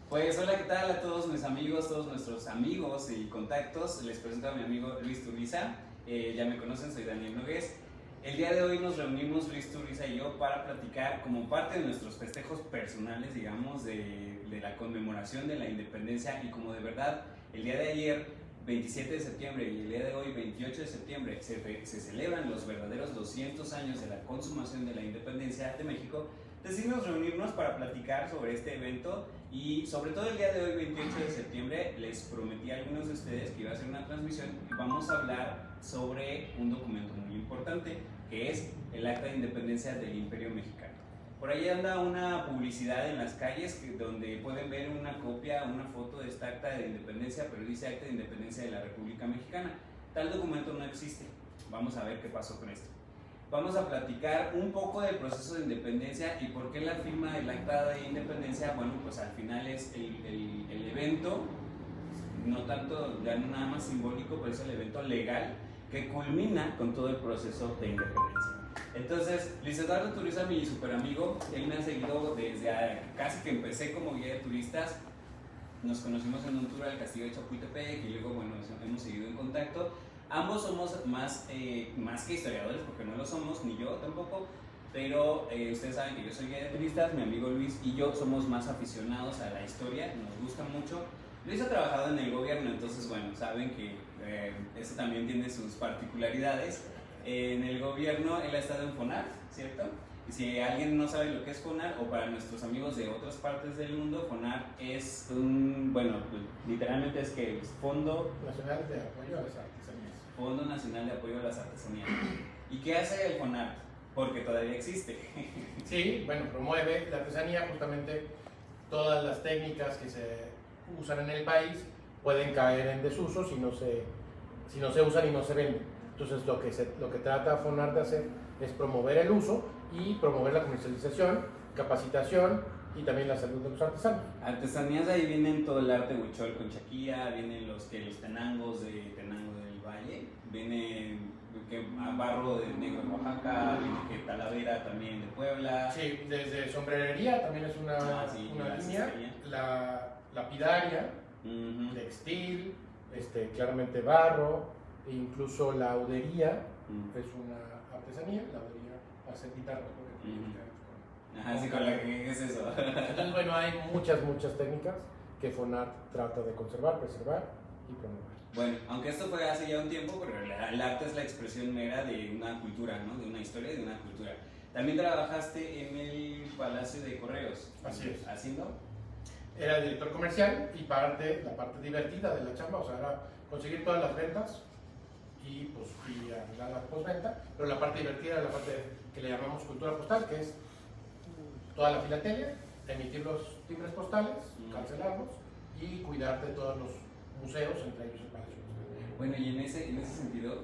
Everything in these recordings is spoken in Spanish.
Pues hola, ¿qué tal a todos mis amigos, todos nuestros amigos y contactos? Les presento a mi amigo Luis Turriza. Ya me conocen, soy Daniel Nogués. El día de hoy nos reunimos Luis Turriza y yo para platicar como parte de nuestros festejos personales, digamos, de la conmemoración de la independencia, y como de verdad el día de ayer, 27 de septiembre, y el día de hoy, 28 de septiembre, se celebran los verdaderos 200 años de la consumación de la independencia de México. Decidimos reunirnos para platicar sobre este evento, y sobre todo el día de hoy, 28 de septiembre, les prometí a algunos de ustedes que iba a hacer una transmisión y vamos a hablar sobre un documento muy importante, que es el Acta de Independencia del Imperio Mexicano. Por ahí anda una publicidad en las calles donde pueden ver una copia, una foto de esta Acta de Independencia, pero dice Acta de Independencia de la República Mexicana. Tal documento no existe. Vamos a ver qué pasó con esto. Vamos a platicar un poco del proceso de independencia y por qué la firma del Acta de Independencia. Bueno, pues al final es el evento, no tanto, ya no nada más simbólico, pero es el evento legal que culmina con todo el proceso de independencia. Entonces, Luis Eduardo Turriza, mi super amigo, él me ha seguido desde casi que empecé como guía de turistas. Nos conocimos en un tour al castillo de Chapultepec y luego, bueno, hemos seguido en contacto. Ambos somos más que historiadores, porque no lo somos, ni yo tampoco, pero ustedes saben que yo soy guía de turistas, mi amigo Luis y yo somos más aficionados a la historia, nos gusta mucho. Luis ha trabajado en el gobierno, entonces bueno, saben que eso también tiene sus particularidades. En el gobierno él ha estado en FONAR, ¿cierto? Y si alguien no sabe lo que es FONAR, o para nuestros amigos de otras partes del mundo, FONAR es bueno, literalmente es que es Fondo Nacional de Apoyo a las Artesanías. Fondo Nacional de Apoyo a las Artesanías. ¿Y qué hace el FONAR? Porque todavía existe. Sí, bueno, promueve la artesanía, justamente todas las técnicas que se usan en el país pueden caer en desuso si no se usan y no se venden. Entonces lo que trata FONAR de hacer es promover el uso y promover la comercialización, capacitación y también la salud de los artesanos. Artesanías, ahí vienen todo el arte huichol con chaquía, vienen los tenangos de Tenango del Valle, viene barro de negro de Oaxaca, viene que talavera también de Puebla. Sí, desde sombrerería también es una línea, la lapidaria, textil, claramente barro, e incluso la laudería es una artesanía, la laudería para hacer guitarras. Ajá, sí, con la que es eso. Entonces, bueno, hay muchas técnicas que FONAR trata de conservar, preservar y promover. Bueno, aunque esto fue hace ya un tiempo, pero el arte es la expresión mera de una cultura, ¿no? De una historia y de una cultura. También trabajaste en el Palacio de Correos. Así es. ¿Haciendo? Era director comercial y la parte divertida de la chamba, o sea, era conseguir todas las ventas y arreglar la postventa, pero la parte divertida era la parte que le llamamos cultura postal, que es toda la filatelia, emitir los timbres postales, cancelarlos y cuidar de todos los museos, entre ellos el Palacio Postal. Bueno, y en ese sentido,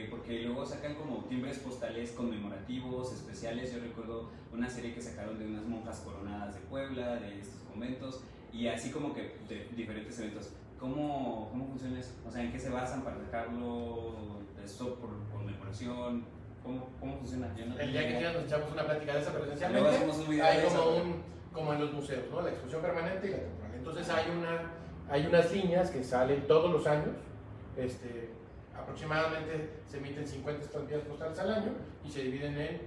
porque luego sacan como timbres postales conmemorativos, especiales. Yo recuerdo una serie que sacaron de unas monjas coronadas de Puebla, de estos conventos, y así como que de diferentes eventos. ¿Cómo funciona eso? O sea, ¿en qué se basan para sacarlo? ¿Esto por conmemoración? ¿Cómo funciona? El día que quieras nos echamos una plática de esa, pero Luego esencialmente hacemos un video hay de eso. como en los museos, ¿no? La exposición permanente y la temporal. Entonces hay unas líneas que salen todos los años, aproximadamente se emiten 50 estampillas postales al año y se dividen en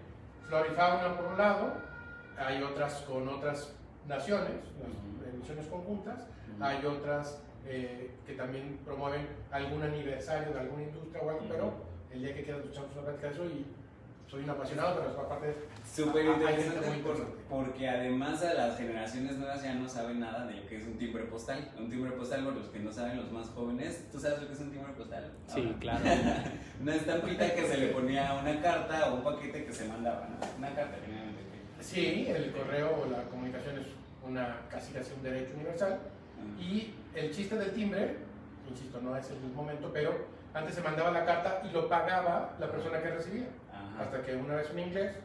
flora y fauna por un lado, hay otras con otras naciones, las emisiones conjuntas, hay otras que también promueven algún aniversario de alguna industria o algo, pero el día que quieras echamos una plática de eso. Y soy un apasionado, pero aparte es súper interesante, muy importante. porque además a las generaciones nuevas ya no saben nada de lo que es un timbre postal. Un timbre postal, por los que no saben, los más jóvenes, ¿tú sabes lo que es un timbre postal? Sí, claro. Una estampita que se le ponía a una carta o un paquete que se mandaba, ¿no? Una carta generalmente. Sí, el correo o la comunicación es casi un derecho universal. Y el chiste del timbre, insisto, no es el mismo momento, pero antes se mandaba la carta y lo pagaba la persona que recibía. Ajá. Hasta que una vez un inglés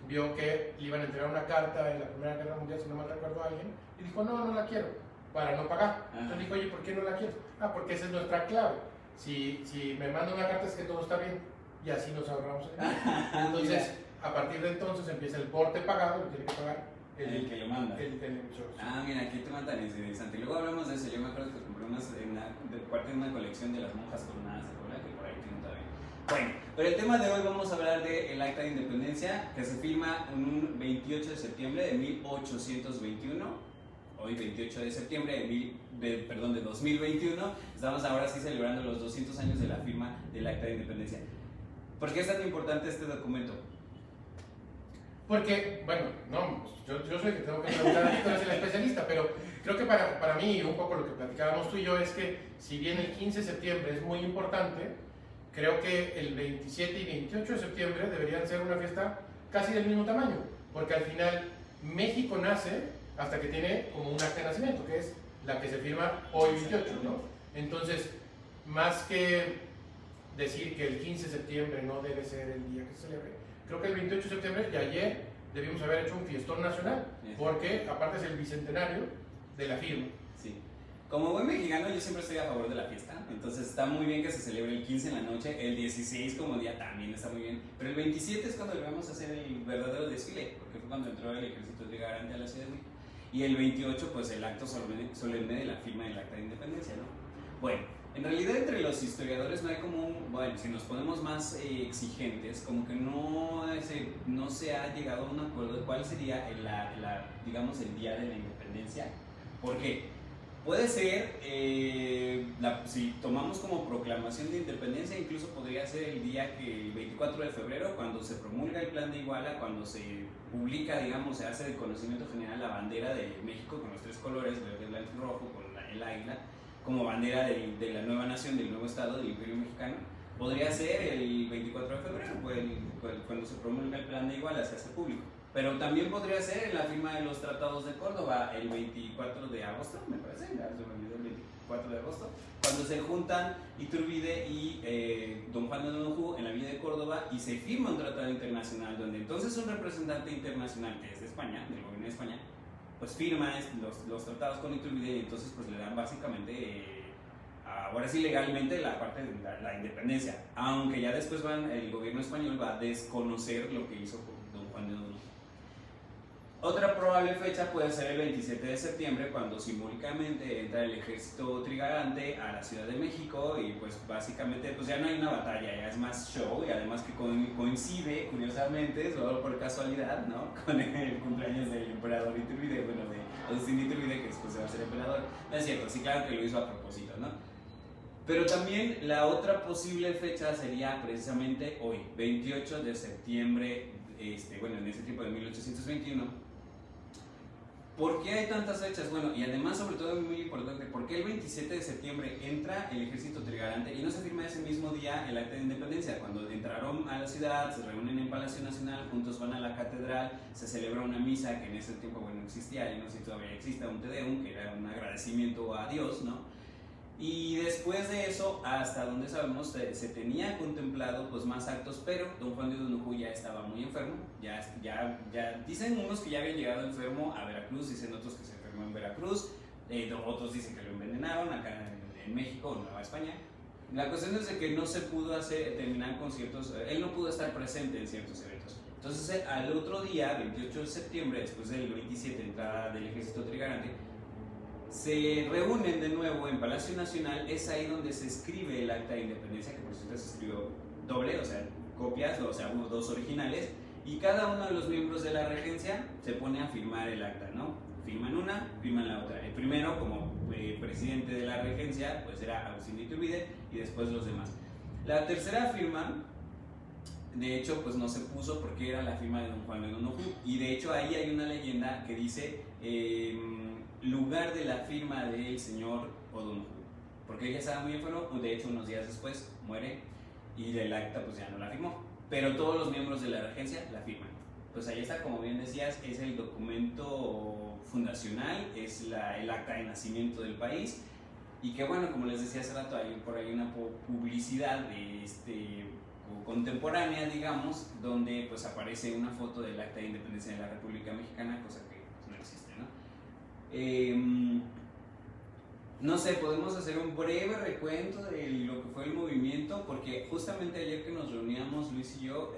vio que le iban a entregar una carta en la Primera Guerra Mundial, si no mal recuerdo, a alguien, y dijo, no la quiero, para no pagar. Ajá. Entonces dijo, oye, ¿por qué no la quieres? Porque esa es nuestra clave. Si me manda una carta es que todo está bien, y así nos ahorramos el dinero. Entonces, a partir de entonces empieza el porte pagado, lo tiene que pagar El que lo manda. El emisor. Ah, mira, aquí te mandan interesante. Luego hablamos de eso. Yo me acuerdo que compré unas de parte de una colección de las monjas coronadas, ¿se acuerdan? Que por ahí tengo todavía. Bueno, pero el tema de hoy vamos a hablar del Acta de Independencia, que se firma un 28 de septiembre de 1821. Hoy 28 de septiembre de 2021. Estamos ahora sí celebrando los 200 años de la firma del Acta de Independencia. ¿Por qué es tan importante este documento? Porque, bueno, no, yo soy el que tengo que preguntar, aquí tú eres el especialista, pero creo que para mí, un poco lo que platicábamos tú y yo, es que si bien el 15 de septiembre es muy importante, creo que el 27 y 28 de septiembre deberían ser una fiesta casi del mismo tamaño, porque al final México nace hasta que tiene como un acta de nacimiento, que es la que se firma hoy 28, ¿no? Entonces, más que decir que el 15 de septiembre no debe ser el día que se celebre, creo que el 28 de septiembre de ayer debimos haber hecho un fiestón nacional, porque aparte es el bicentenario de la firma. Sí. Como buen mexicano, yo siempre estoy a favor de la fiesta, entonces está muy bien que se celebre el 15 en la noche, el 16 como día también está muy bien, pero el 27 es cuando le vamos a hacer el verdadero desfile, porque fue cuando entró el ejército trigarante a la Ciudad de México, y el 28 pues el acto solemne de la firma del Acta de Independencia, ¿no? Bueno, en realidad entre los historiadores no hay como bueno, si nos ponemos más exigentes, como que no se ha llegado a un acuerdo de cuál sería digamos, el día de la independencia, porque puede ser, si tomamos como proclamación de independencia, incluso podría ser el día que el 24 de febrero, cuando se promulga el Plan de Iguala, cuando se publica, digamos, se hace de conocimiento general la bandera de México con los tres colores, verde, blanco y rojo, con el águila, como bandera de la nueva nación, del nuevo estado, del Imperio Mexicano. Podría ser el 24 de febrero, cuando se promulga el Plan de Iguala, se hace público. Pero también podría ser en la firma de los tratados de Córdoba, el 24 de agosto, me parece, ya se me olvidó el 24 de agosto, cuando se juntan Iturbide y don Juan de Donojú en la villa de Córdoba y se firma un tratado internacional donde entonces un representante internacional, que es de España, del gobierno de España, pues firma los tratados con Iturbide y entonces pues le dan básicamente, ahora sí legalmente, la parte de la independencia, aunque ya después el gobierno español va a desconocer lo que hizo don Juan de Donojú. Otra probable fecha puede ser el 27 de septiembre, cuando simbólicamente entra el ejército trigarante a la Ciudad de México y pues básicamente pues ya no hay una batalla, ya es más show, y además que coincide, curiosamente, solo por casualidad, ¿no?, con el cumpleaños del emperador Iturbide, bueno, de Agustín Iturbide, que después se va a ser emperador. No es cierto, sí, claro que lo hizo a propósito, ¿no? Pero también la otra posible fecha sería precisamente hoy, 28 de septiembre, bueno, en ese tiempo de 1821. ¿Por qué hay tantas fechas? Bueno, y además, sobre todo, es muy importante, ¿por qué el 27 de septiembre entra el ejército trigarante y no se firma ese mismo día el Acta de Independencia? Cuando entraron a la ciudad, se reúnen en Palacio Nacional, juntos van a la catedral, se celebra una misa que en ese tiempo, bueno, existía, y no sé si todavía existe, un Te Deum, que era un agradecimiento a Dios, ¿no? Y después de eso, hasta donde sabemos, se tenía contemplado pues más actos, pero don Juan de Donojú ya estaba muy enfermo, ya dicen unos que ya había llegado enfermo a Veracruz, dicen otros que se enfermó en Veracruz, otros dicen que lo envenenaron acá en México o Nueva España. La cuestión es de que no se pudo terminar con ciertos, él no pudo estar presente en ciertos eventos. Entonces al otro día, 28 de septiembre, después del 27, entrada del ejército trigarante, se reúnen de nuevo en Palacio Nacional. Es ahí donde se escribe el Acta de Independencia, que por cierto se escribió doble, o sea, copias, o sea, dos originales, y cada uno de los miembros de la regencia se pone a firmar el acta, ¿no? Firman una, firman la otra. El primero, como presidente de la regencia, pues era Agustín de Iturbide, y después los demás. La tercera firma, de hecho, pues no se puso porque era la firma de don Juan de Donojú, y de hecho ahí hay una leyenda que dice lugar de la firma del señor O'Donoghue, porque ella estaba muy enfermo, de hecho unos días después muere y el acta pues ya no la firmó, pero todos los miembros de la regencia la firman. Pues ahí está, como bien decías, es el documento fundacional, es el acta de nacimiento del país, y que bueno, como les decía hace rato, hay por ahí una publicidad de contemporánea, digamos, donde pues aparece una foto del Acta de Independencia de la República Mexicana, cosa que pues, no existe, ¿no? No sé, podemos hacer un breve recuento de lo que fue el movimiento, porque justamente ayer que nos reuníamos Luis y yo,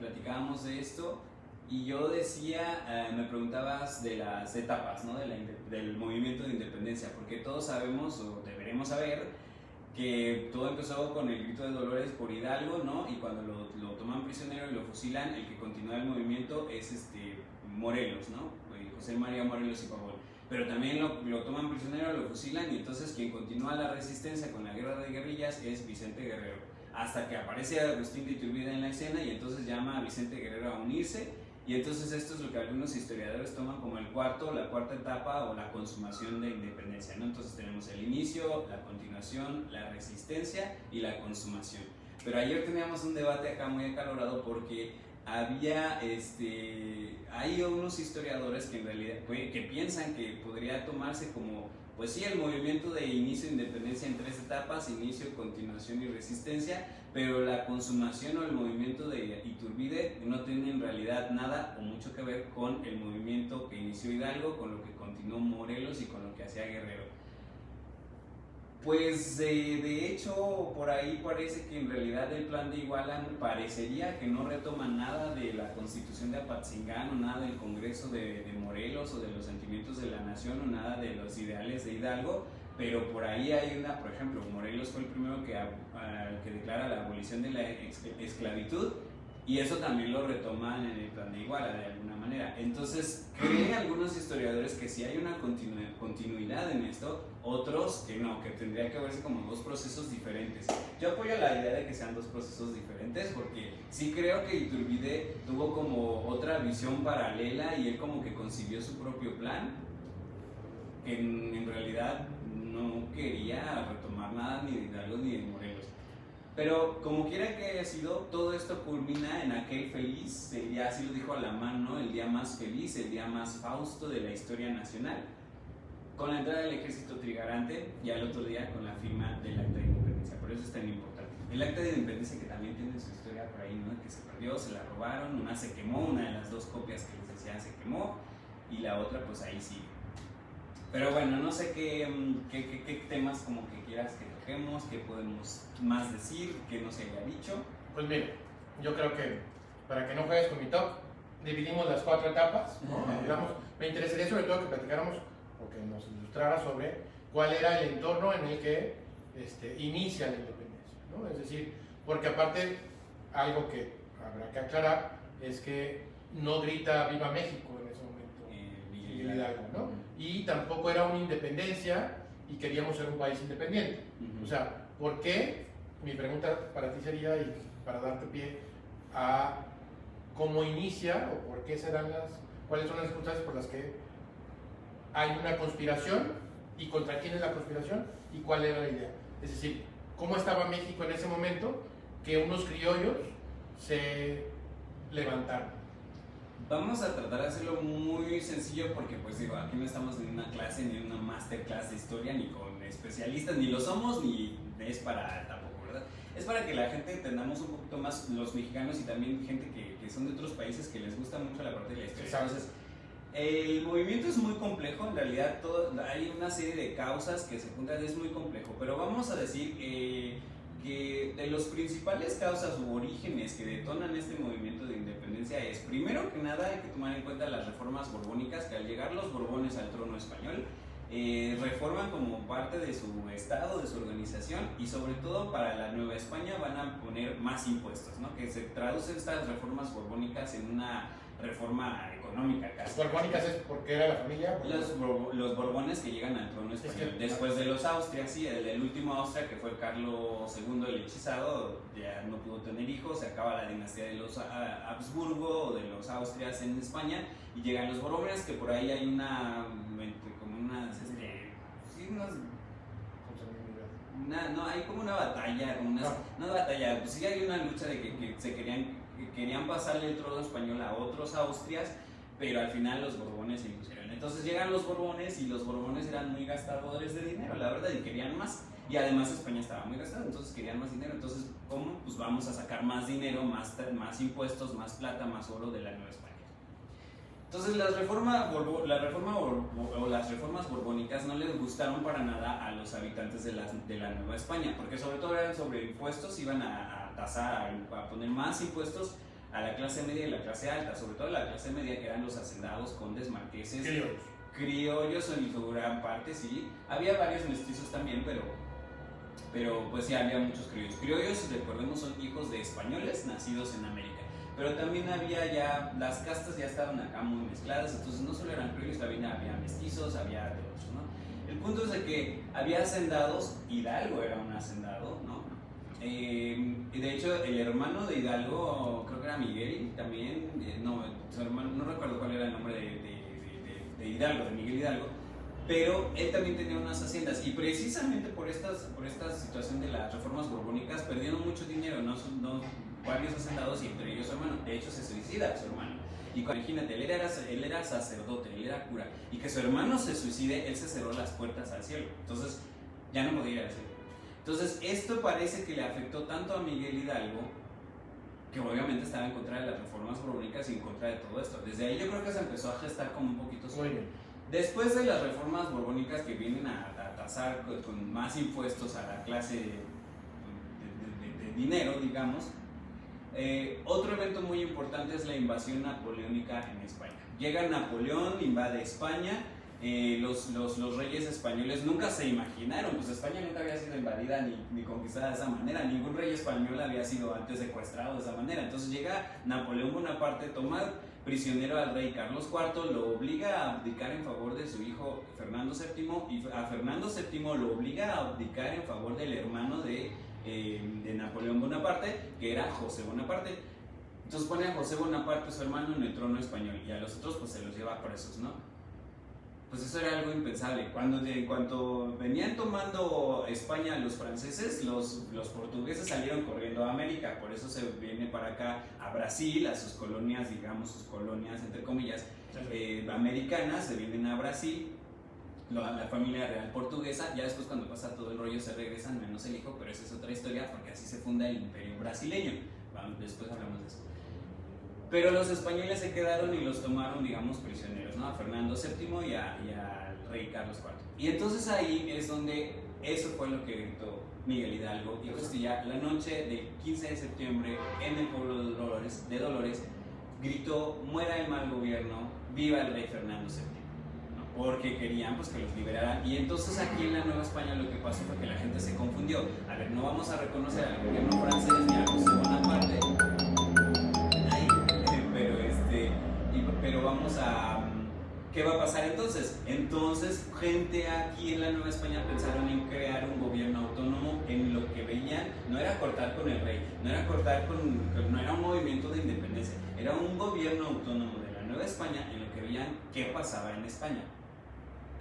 platicábamos de esto, Y yo decía, me preguntabas de las etapas, ¿no? Del movimiento de independencia, porque todos sabemos, o deberemos saber, que todo empezó con el grito de Dolores por Hidalgo, ¿no? Y cuando lo toman prisionero y lo fusilan, el que continúa el movimiento es Morelos, ¿no? José María Morelos y Pavón. Pero también lo toman prisionero, lo fusilan, y entonces quien continúa la resistencia con la guerra de guerrillas es Vicente Guerrero. Hasta que aparece Agustín de Iturbide en la escena y entonces llama a Vicente Guerrero a unirse. Y entonces esto es lo que algunos historiadores toman como la cuarta etapa o la consumación de independencia, ¿no? Entonces tenemos el inicio, la continuación, la resistencia y la consumación. Pero ayer teníamos un debate acá muy acalorado porque hay unos historiadores que en realidad que piensan que podría tomarse como, pues sí, el movimiento de inicio de independencia en 3 etapas: inicio, continuación y resistencia, pero la consumación o el movimiento de Iturbide no tiene en realidad nada o mucho que ver con el movimiento que inició Hidalgo, con lo que continuó Morelos y con lo que hacía Guerrero. Pues de hecho, por ahí parece que en realidad el plan de Iguala parecería que no retoma nada de la Constitución de Apatzingán, o nada del Congreso de Morelos, o de los sentimientos de la nación, o nada de los ideales de Hidalgo, pero por ahí hay por ejemplo, Morelos fue el primero que declara la abolición de la esclavitud, y eso también lo retoman en el plan de Iguala de alguna manera. Entonces, creen algunos historiadores que sí hay una continuidad en esto, otros que no, que tendría que verse como 2 procesos diferentes. Yo apoyo la idea de que sean 2 procesos diferentes, porque sí creo que Iturbide tuvo como otra visión paralela y él como que concibió su propio plan, que en realidad no quería retomar nada ni de Hidalgo ni de Morelos. Pero como quiera que haya sido, todo esto culmina en aquel feliz, el día, así lo dijo Alamán, ¿no? El día más feliz, el día más fausto de la historia nacional, con la entrada del ejército trigarante, y al otro día con la firma del Acta de Independencia. Por eso es tan importante. El Acta de Independencia, que también tiene su historia por ahí, ¿no? Que se perdió, se la robaron, una se quemó, una de las 2 copias que les decían se quemó, y la otra pues ahí sigue. Pero bueno, no sé qué temas como que quieras que toquemos, qué podemos más decir, que no se haya dicho. Pues mire, yo creo que para que no juegues con mi top, dividimos las 4 etapas, ¿no? Digamos, me interesaría sobre todo que platicáramos o que nos ilustrara sobre cuál era el entorno en el que inicia la independencia, ¿no? Es decir, porque aparte, algo que habrá que aclarar es que no grita Viva México en ese momento Miguel Hidalgo, ¿no? Y tampoco era una independencia y queríamos ser un país independiente. O sea, ¿por qué? Mi pregunta para ti sería, y para darte pie a cómo inicia o por qué cuáles son las circunstancias por las que hay una conspiración y contra quién es la conspiración y cuál era la idea. Es decir, ¿cómo estaba México en ese momento que unos criollos se levantaron? Vamos a tratar de hacerlo muy sencillo porque pues digo, aquí no estamos en una clase ni en una masterclass de historia ni con especialistas, ni lo somos ni es para tampoco, ¿verdad? Es para que la gente entendamos un poquito más, los mexicanos y también gente que son de otros países que les gusta mucho la parte de la historia. Exacto. Entonces, el movimiento es muy complejo, en realidad hay una serie de causas que se juntan, es muy complejo, pero vamos a decir que de las principales causas u orígenes que detonan este movimiento de independencia es, primero que nada, hay que tomar en cuenta las reformas borbónicas, que al llegar los borbones al trono español, reforman como parte de su estado, de su organización, y sobre todo para la Nueva España van a poner más impuestos, ¿no? Que se traducen estas reformas borbónicas en una reforma económica casi. ¿Borbónicas es porque era la familia? Los borbones que llegan al trono español, después de los Austrias, sí, el último Austria, que fue Carlos II el hechizado, ya no pudo tener hijos, se acaba la dinastía de los Habsburgo o de los Austrias en España, y llegan los borbones, que por ahí hay hay como una batalla, no batalla, pues sí hay una lucha de que querían pasarle el trono español a otros Austrias, pero al final los borbones se impusieron. Entonces llegan los borbones y los borbones eran muy gastadores de dinero, la verdad, y querían más. Y además España estaba muy gastada, entonces querían más dinero. Entonces, ¿cómo? Pues vamos a sacar más dinero, más impuestos, más plata, más oro de la Nueva España. Entonces las reformas borbónicas no les gustaron para nada a los habitantes de la Nueva España, porque sobre todo eran sobre impuestos, iban a tasar, a poner más impuestos a la clase media y la clase alta, sobre todo la clase media, que eran los hacendados, condes, marqueses, criollos en su gran parte, sí. Había varios mestizos también, pero pues sí, había muchos criollos. Criollos, recordemos, son hijos de españoles nacidos en América. Pero también había ya, las castas ya estaban acá muy mezcladas, entonces no solo eran criollos, también había mestizos, había de otros, ¿no? El punto es de que había hacendados, Hidalgo era un hacendado, ¿no? Y de hecho el hermano de Hidalgo, creo que era Miguel también, su hermano, no recuerdo cuál era el nombre de Hidalgo, de Miguel Hidalgo, pero él también tenía unas haciendas y precisamente por esta situación de las reformas borbónicas perdieron mucho dinero, ¿no? Varios hacendados y entre ellos su hermano. De hecho se suicida su hermano. Y imagínate, él era sacerdote, él era cura, y que su hermano se suicide, él se cerró las puertas al cielo. Entonces ya no podía ir al cielo. Entonces esto parece que le afectó tanto a Miguel Hidalgo, que obviamente estaba en contra de las reformas borbónicas y en contra de todo esto. Desde ahí yo creo que se empezó a gestar como un poquito su... Después de las reformas borbónicas que vienen a tasar con más impuestos a la clase de dinero, digamos, otro evento muy importante es la invasión napoleónica en España. Llega Napoleón, invade España, los reyes españoles nunca se imaginaron, pues España nunca había sido invadida ni conquistada de esa manera, ningún rey español había sido antes secuestrado de esa manera. Entonces llega Napoleón Bonaparte, toma prisionero al rey Carlos IV, lo obliga a abdicar en favor de su hijo Fernando VII, y a Fernando VII lo obliga a abdicar en favor del hermano de Napoleón Bonaparte, que era José Bonaparte. Entonces pone a José Bonaparte, su hermano, en el trono español, y a los otros pues se los lleva presos, ¿no? Pues eso era algo impensable. En cuanto venían tomando España los franceses, los portugueses salieron corriendo a América, por eso se viene para acá a Brasil, a sus colonias, digamos, sus colonias entre comillas, americanas, se vienen a Brasil, la familia real portuguesa. Ya después, cuando pasa todo el rollo, se regresan, menos el hijo, pero esa es otra historia, porque así se funda el imperio brasileño. Después hablamos de eso. Pero los españoles se quedaron y los tomaron, digamos, prisioneros, ¿no? A Fernando VII y al rey Carlos IV. Y entonces ahí es donde eso fue lo que gritó Miguel Hidalgo y Costilla la noche del 15 de septiembre en el pueblo de Dolores, gritó: muera el mal gobierno, viva el rey Fernando VII, ¿no? Porque querían pues que los liberaran. Y entonces aquí en la Nueva España lo que pasó fue que la gente se confundió. A ver, no vamos a reconocer al gobierno francés ni a José Bonaparte, pero vamos a... ¿Qué va a pasar entonces? Entonces, gente aquí en la Nueva España pensaron en crear un gobierno autónomo. En lo que veían, no era cortar con el rey, no era un movimiento de independencia, era un gobierno autónomo de la Nueva España, en lo que veían qué pasaba en España.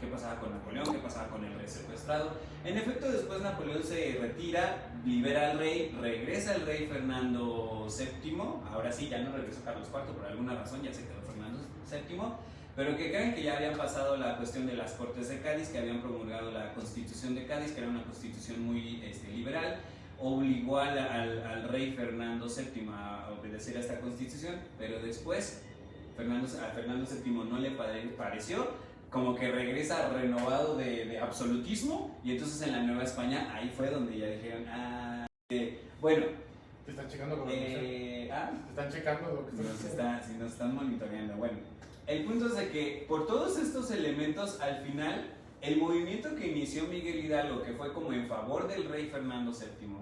¿Qué pasaba con Napoleón? ¿Qué pasaba con el rey secuestrado? En efecto, después Napoleón se retira, libera al rey, regresa el rey Fernando VII. Ahora sí, ya no regresó Carlos IV, por alguna razón ya se quedó Fernando VII. Pero que creen que ya habían pasado la cuestión de las Cortes de Cádiz, que habían promulgado la Constitución de Cádiz, que era una constitución muy liberal, obligó al rey Fernando VII a obedecer a esta constitución, pero después a Fernando VII no le pareció, como que regresa renovado de absolutismo, y entonces en la Nueva España ahí fue donde ya dijeron, bueno. ¿Te están checando con lo que ¿Te están checando lo que si nos están monitoreando? Bueno, el punto es de que por todos estos elementos, al final, el movimiento que inició Miguel Hidalgo, que fue como en favor del rey Fernando VII,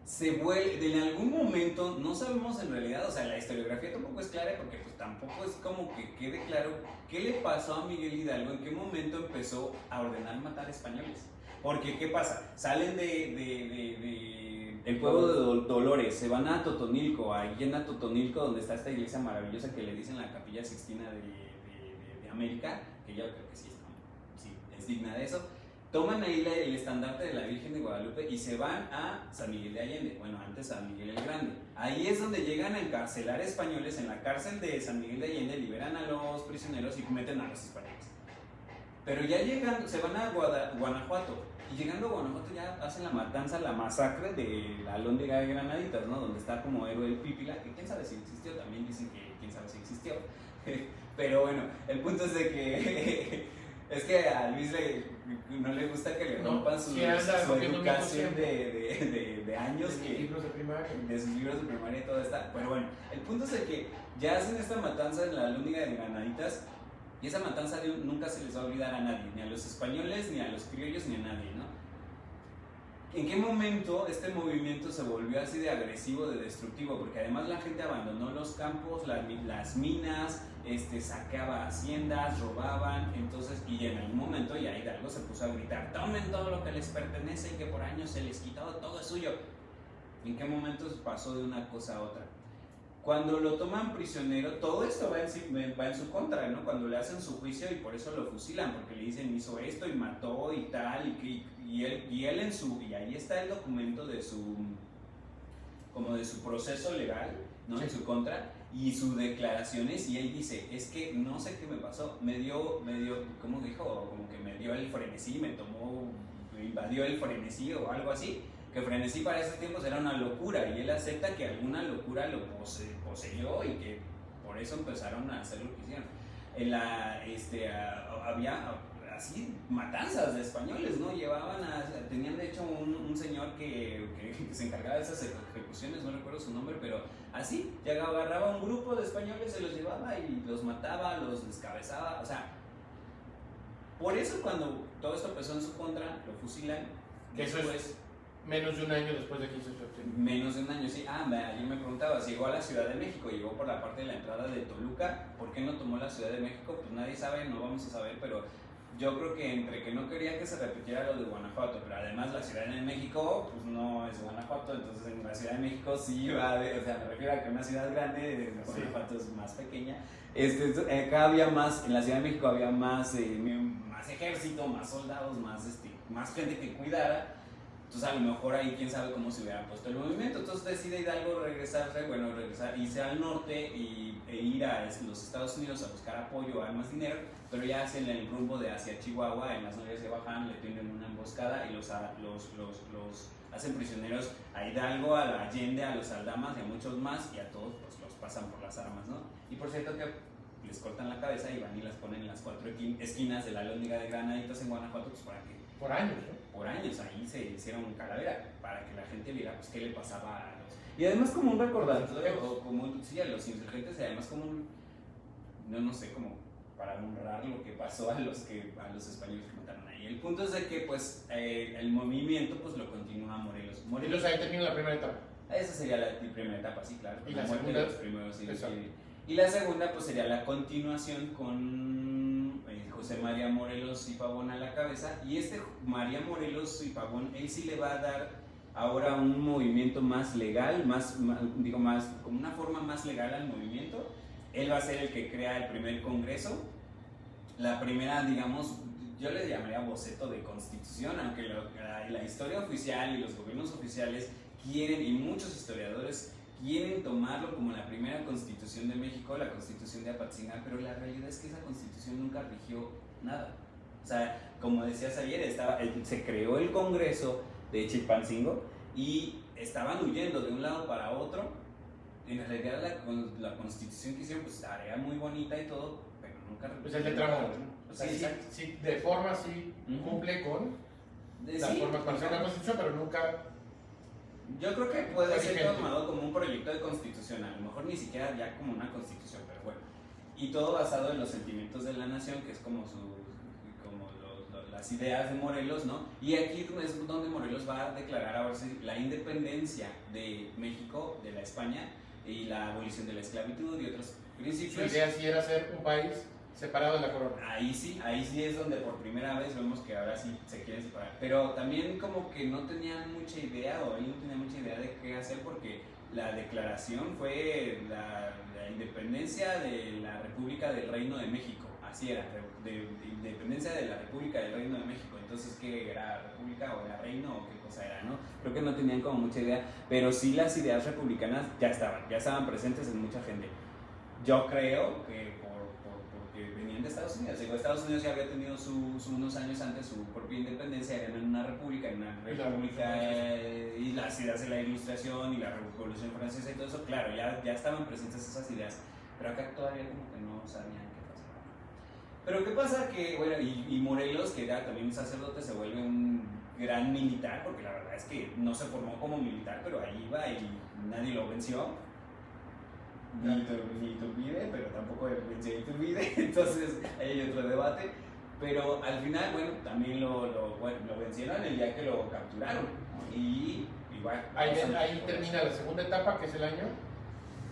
se vuelve, en algún momento, no sabemos en realidad, o sea, la historiografía tampoco es clara, porque pues tampoco es como que quede claro qué le pasó a Miguel Hidalgo, en qué momento empezó a ordenar matar españoles. Porque, ¿qué pasa? Salen del pueblo de Dolores, se van a Totonilco, ahí en Totonilco, donde está esta iglesia maravillosa que le dicen la Capilla Sixtina de América, que yo creo que sí es digna de eso. Toman ahí el estandarte de la Virgen de Guadalupe y se van a San Miguel de Allende, bueno, antes San Miguel el Grande. Ahí es donde llegan a encarcelar españoles. En la cárcel de San Miguel de Allende liberan a los prisioneros y meten a los españoles. Pero ya llegan, se van a Guanajuato, y llegando a Guanajuato ya hacen la matanza, la masacre de la Alhóndiga de Granaditas, ¿no? Donde está como héroe el Pípila, que quién sabe si existió, también dicen que quién sabe si existió. Pero bueno, el punto es de que Es que a Luis no le gusta que le rompan su educación de años. De libros de primaria. De sus libros de primaria y todo está. Pero bueno, el punto es el que ya hacen esta matanza en la Lóndiga de Granaditas. Y esa matanza nunca se les va a olvidar a nadie, ni a los españoles, ni a los criollos, ni a nadie, ¿no? ¿En qué momento este movimiento se volvió así de agresivo, de destructivo? Porque además la gente abandonó los campos, las minas, saqueaba haciendas, robaban, entonces, y en algún momento ya Hidalgo se puso a gritar, tomen todo lo que les pertenece y que por años se les quitó, todo es suyo. ¿En qué momento pasó de una cosa a otra? Cuando lo toman prisionero, todo esto va en su contra, ¿no? Cuando le hacen su juicio y por eso lo fusilan, porque le dicen hizo esto y mató y tal, y él en su, y ahí está el documento de su proceso legal, ¿no? En su contra, y sus declaraciones, y él dice, es que no sé qué me pasó, me dio, ¿cómo dijo? Como que me dio el frenesí, me invadió el frenesí o algo así. Que frenesí para esos tiempos era una locura y él acepta que alguna locura lo poseyó y que por eso empezaron a hacer lo que hicieron. Había así matanzas de españoles, ¿no? Tenían de hecho un señor que se encargaba de esas ejecuciones, no recuerdo su nombre, pero así, agarraba un grupo de españoles, se los llevaba y los mataba, los descabezaba, o sea, por eso cuando todo esto empezó en su contra, lo fusilan, después... Menos de un año después de 15 de septiembre. Menos de un año, sí. Yo me preguntaba, si llegó a la Ciudad de México, llegó por la parte de la entrada de Toluca, ¿por qué no tomó la Ciudad de México? Pues nadie sabe, no vamos a saber, pero yo creo que entre que no quería que se repitiera lo de Guanajuato, pero además la Ciudad de México, pues no es Guanajuato, entonces en la Ciudad de México sí va a haber, o sea, me refiero a que una ciudad grande, Guanajuato es más pequeña. Acá había más, en la Ciudad de México había más ejército, más soldados, más gente que cuidara. Entonces a lo mejor ahí quién sabe cómo se hubiera puesto el movimiento. Entonces decide Hidalgo irse al norte e ir a los Estados Unidos a buscar apoyo, armas, dinero, pero ya hacen el rumbo de hacia Chihuahua, en las noches de Bajan, le tienden una emboscada y los hacen prisioneros a Hidalgo, a la Allende, a los Aldamas y a muchos más, y a todos pues los pasan por las armas, ¿no? Y por cierto que les cortan la cabeza y van y las ponen en las 4 esquinas de la Lóndiga de Granaditas en Guanajuato, pues para que... Por años, ¿no? Por años, ahí se hicieron calavera para que la gente viera pues qué le pasaba a los... Y además como un recordatorio, a los insurgentes, y además como no sé, como para honrar lo que pasó a los españoles que mataron ahí. El punto es de que pues el movimiento pues lo continúa Morelos. Morelos ahí termina la primera etapa. Esa sería la primera etapa, sí, claro. Y la segunda... Los primeros, sí. Y la segunda pues sería la continuación con José María Morelos y Pavón a la cabeza, y María Morelos y Pavón, él sí le va a dar ahora un movimiento más legal, como una forma más legal al movimiento. Él va a ser el que crea el primer congreso, la primera, digamos, yo le llamaría boceto de constitución, aunque la historia oficial y los gobiernos oficiales quieren, y muchos historiadores quieren tomarlo como la primera constitución de México, la constitución de Apatzingán, pero la realidad es que esa constitución nunca rigió nada. O sea, como decías ayer, se creó el Congreso de Chilpancingo y estaban huyendo de un lado para otro. En realidad la constitución que hicieron pues era muy bonita y todo, pero nunca... Pues es letra muerta, ¿no? O sea, sí, de forma sí cumple con las formas para hacer la constitución, pero nunca... Yo creo que puede ser tomado como un proyecto de constitución, a lo mejor ni siquiera ya como una constitución, pero bueno. Y todo basado en los sentimientos de la nación, que es como las ideas de Morelos, ¿no? Y aquí es donde Morelos va a declarar ahora sí la independencia de México, de la España, y la abolición de la esclavitud y otros principios. Su idea sí era ser un país separado de la corona. Ahí sí es donde por primera vez vemos que ahora sí se quieren separar. Pero también como que no tenían mucha idea, o él no tenía mucha idea de qué hacer, porque la declaración fue la independencia de la República del Reino de México. Así era, de independencia de la República del Reino de México. Entonces, ¿qué era? ¿República o era reino o qué cosa era? ¿No? Creo que no tenían como mucha idea, pero sí las ideas republicanas ya estaban presentes en mucha gente. Yo creo que porque venían de Estados Unidos. Digo, Estados Unidos ya había tenido unos años antes su propia independencia, eran una república, y las ideas de la Ilustración y la Revolución Francesa y todo eso, claro, ya estaban presentes esas ideas, pero acá todavía como que no sabían qué pasaba. Pero ¿qué pasa? Que, bueno, y Morelos, que era también un sacerdote, se vuelve un gran militar, porque la verdad es que no se formó como militar, pero ahí iba y nadie lo venció. Ni Iturbide, pero tampoco venció a Iturbide, entonces ahí hay otro debate. Pero al final, bueno, también lo vencieron el día que lo capturaron. Y igual. Ahí termina la segunda etapa, que es el año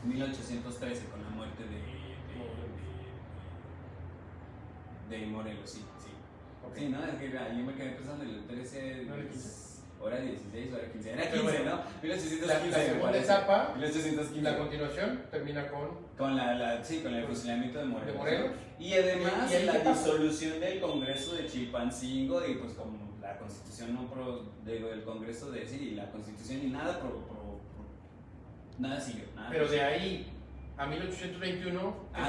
1813, con la muerte de Morelos, sí. Okay. Sí, ¿no? Es que ahí me quedé pensando en el 13, hora 16, hora 15. Era 15, bueno, ¿no? 1815. La segunda etapa, 1815. La continuación termina con el fusilamiento de Morelos. Morelos. Y además la disolución del Congreso de Chilpancingo y pues como la Constitución del Congreso de la Constitución y nada nada siguió. Pero de ahí a 1821.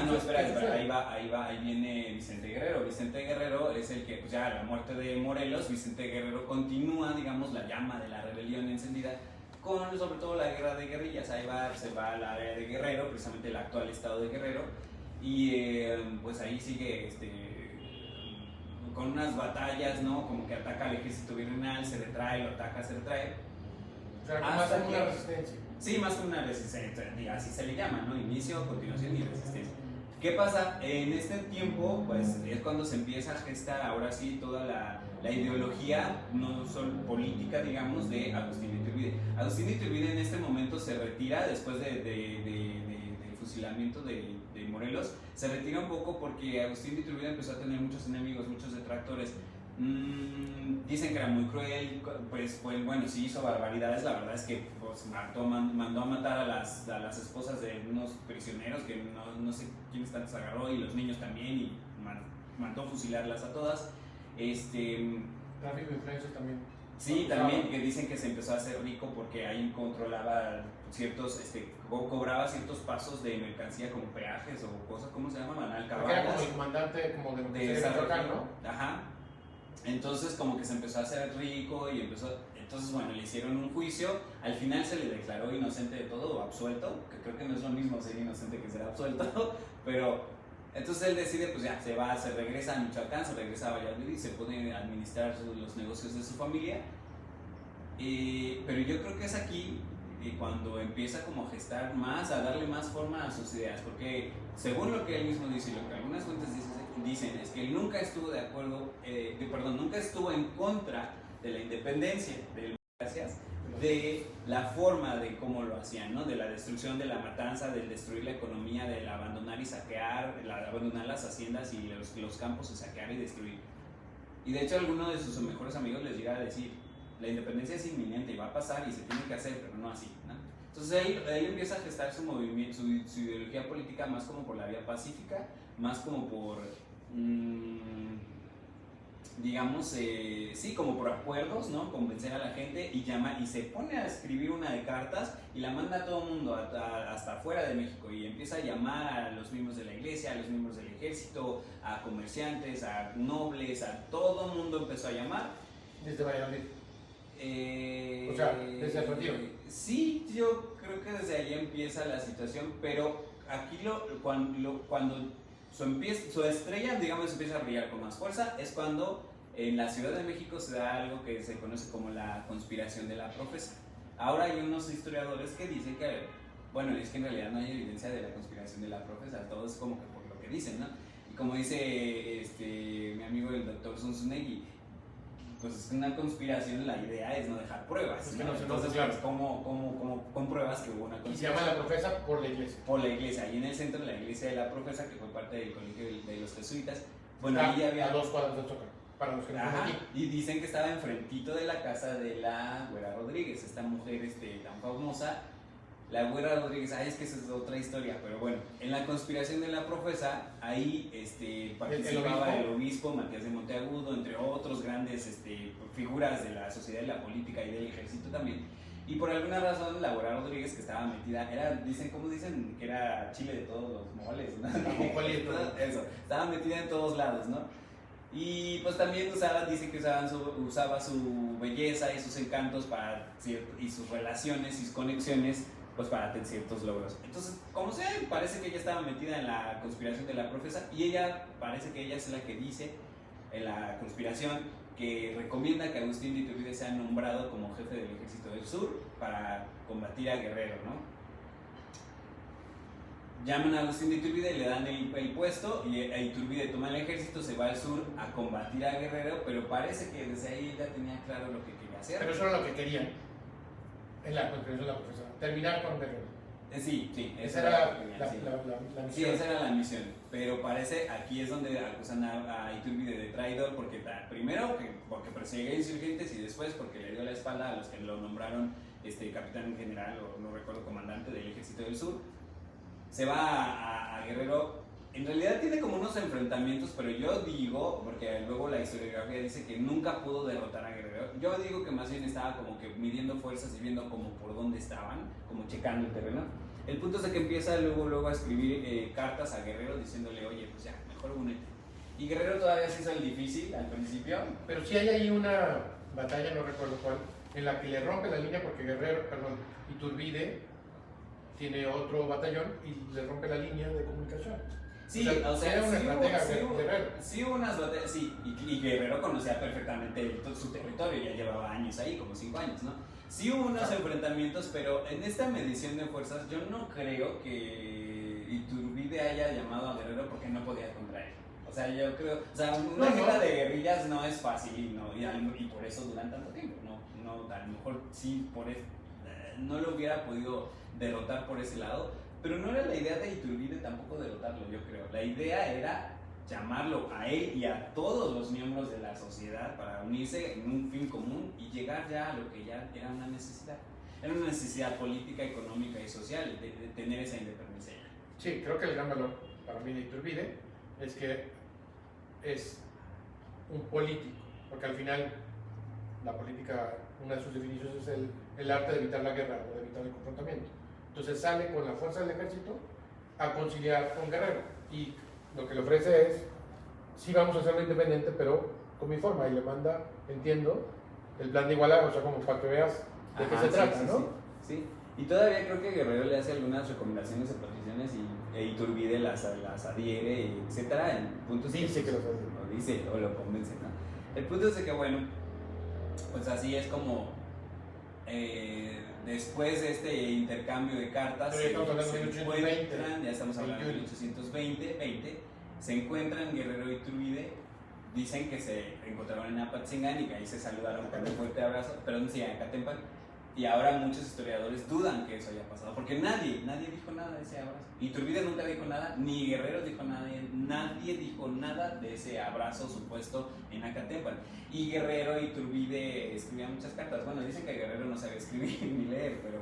No, espera, ahí viene Vicente Guerrero. Vicente Guerrero es el que, pues ya a la muerte de Morelos, Vicente Guerrero continúa, digamos, la llama de la rebelión encendida con sobre todo la guerra de guerrillas. Ahí se va al área de Guerrero, precisamente el actual estado de Guerrero, y pues ahí sigue con unas batallas, ¿no? Como que ataca al ejército virreinal, se retrae, lo ataca, se retrae. O sea, más como una resistencia. Sí, más que una resistencia, así se le llama, ¿no? Inicio, continuación y resistencia. ¿Qué pasa? En este tiempo, pues es cuando se empieza a gestar ahora sí toda la ideología, no solo política, digamos, de Agustín Iturbide. Agustín Iturbide en este momento se retira después del fusilamiento de Morelos, se retira un poco porque Agustín Iturbide empezó a tener muchos enemigos, muchos detractores. Dicen que era muy cruel, pues bueno, sí hizo barbaridades, la verdad es que pues, mandó a matar a las esposas de unos prisioneros que no sé quiénes tantos agarró, y los niños también, y mandó fusilarlas a todas. Tráfico de influencias también. Sí, también, que dicen que se empezó a hacer rico porque ahí controlaba cobraba ciertos pasos de mercancía como peajes o cosas, ¿cómo se llaman? Porque era como el comandante como de esa región, ¿no? Ajá. Entonces como que se empezó a hacer rico y entonces bueno, le hicieron un juicio, al final se le declaró inocente de todo o absuelto, que creo que no es lo mismo ser inocente que ser absuelto, pero entonces él decide, pues ya, se regresa a Michoacán, se regresa a Valladolid y se pone a administrar los negocios de su familia, pero yo creo que es aquí cuando empieza como a gestar más, a darle más forma a sus ideas, porque según lo que él mismo dice y lo que algunas fuentes dicen es que él nunca estuvo nunca estuvo en contra de la independencia, de la forma de cómo lo hacían, ¿no? De la destrucción, de la matanza, del destruir la economía, del abandonar y saquear, abandonar las haciendas y los campos y saquear y destruir. Y de hecho alguno de sus mejores amigos les llega a decir, la independencia es inminente y va a pasar y se tiene que hacer, pero no así, ¿no? Entonces él empieza a gestar su movimiento, su ideología política más como por la vía pacífica, más como por, digamos, sí, como por acuerdos, ¿no? Convencer a la gente y se pone a escribir una de cartas y la manda a todo el mundo, hasta afuera de México, y empieza a llamar a los miembros de la iglesia, a los miembros del ejército, a comerciantes, a nobles, a todo el mundo empezó a llamar. Desde Valladolid. O sea, desde el retiro. Sí, yo creo que desde ahí empieza la situación, pero aquí cuando su estrella, digamos, empieza a brillar con más fuerza, es cuando en la Ciudad de México se da algo que se conoce como la conspiración de la profesa. Ahora hay unos historiadores que dicen que, bueno, es que en realidad no hay evidencia de la conspiración de la profesa, todo es como que por lo que dicen, ¿no? Y como dice mi amigo el doctor Zunzunegui, pues es una conspiración, la idea es no dejar pruebas, ¿no? Entonces, claro, ¿cómo compruebas que hubo una conspiración? Y se llama la profesa por la iglesia. Por la iglesia, y en el centro de la iglesia de la profesa, que fue parte del colegio de los jesuitas. Bueno, ahí había... a 2 cuadras de Zócalo, para los que no están aquí. Y dicen que estaba enfrentito de la casa de la Güera Rodríguez, esta mujer tan famosa. La Güera Rodríguez, es que esa es otra historia, pero bueno, en la conspiración de la profesa, ahí participaba el obispo Matías de Monteagudo, entre otros grandes figuras de la sociedad y la política y del ejército también. Y por alguna razón, la Güera Rodríguez, que estaba metida, dicen que era chile de todos los moles, ¿no? Eso, estaba metida en todos lados, ¿no? Y pues también dicen que usaba su belleza y sus encantos y sus relaciones y sus conexiones pues para tener ciertos logros. Entonces, como sea, parece que ella estaba metida en la conspiración de la profesa y parece que ella es la que dice en la conspiración que recomienda que Agustín de Iturbide sea nombrado como jefe del Ejército del Sur para combatir a Guerrero, ¿no? Llaman a Agustín de Iturbide, le dan el puesto y Iturbide toma el ejército, se va al sur a combatir a Guerrero, pero parece que desde ahí ya tenía claro lo que quería hacer. Pero eso era lo que querían en la conspiración de la profesora, terminar con Guerrero. Sí, esa era la misión. Sí, esa era la misión, pero parece aquí es donde acusan a Iturbide de traidor, porque primero porque persigue a insurgentes y después porque le dio la espalda a los que lo nombraron capitán general o no recuerdo, comandante del Ejército del Sur. Se va a Guerrero, en realidad tiene como unos enfrentamientos, pero yo digo, porque luego la historiografía dice que nunca pudo derrotar a Guerrero, yo digo que más bien estaba como que midiendo fuerzas y viendo como por dónde estaban, como checando el terreno. El punto es de que empieza luego a escribir cartas a Guerrero diciéndole, oye, pues ya, mejor únete. Y Guerrero todavía se hizo el difícil al principio. Pero sí hay ahí una batalla, no recuerdo cuál, en la que le rompe la línea porque Iturbide tiene otro batallón y le rompe la línea de comunicación. Sí, o sea era una Guerrero. Sí hubo unas batallas, sí, y Guerrero conocía perfectamente su territorio, ya llevaba años ahí, como 5 años, ¿no? Sí hubo unos enfrentamientos, pero en esta medición de fuerzas yo no creo que Iturbide haya llamado a Guerrero porque no podía contra él. O sea, yo creo, una guerra de guerrillas no es fácil, y por eso duran tanto tiempo, a lo mejor sí, por eso, no lo hubiera podido derrotar por ese lado, pero no era la idea de Iturbide tampoco derrotarlo, yo creo. La idea era llamarlo a él y a todos los miembros de la sociedad para unirse en un fin común y llegar ya a lo que ya era una necesidad. Era una necesidad política, económica y social de tener esa independencia. Sí, creo que el gran valor para mí de Iturbide es que es un político, porque al final la política, una de sus definiciones es el arte de evitar la guerra o de evitar el confrontamiento. Entonces sale con la fuerza del ejército a conciliar con Guerrero y lo que le ofrece es, sí vamos a hacerlo independiente, pero con mi forma, y le manda, entiendo, el plan de Iguala, o sea, como para que veas de qué se trata, ¿no? Sí. Y todavía creo que Guerrero le hace algunas recomendaciones o peticiones y Iturbide las adhiere, etcétera, en puntos dice que lo dice o lo convence, ¿no? El punto es de que, bueno, pues así es como después de este intercambio de cartas ya estamos hablando de 1820, se encuentran Guerrero y Iturbide, dicen que se encontraron en Apatzingán y que ahí se saludaron con un fuerte abrazo, perdón, sí, en Acatempan, y ahora muchos historiadores dudan que eso haya pasado, porque nadie dijo nada de ese abrazo. Iturbide nunca dijo nada, ni Guerrero dijo nada, nadie dijo nada de ese abrazo supuesto en Acatempan. Y Guerrero y Iturbide escribían muchas cartas. Bueno, dicen que Guerrero no sabía escribir ni leer, pero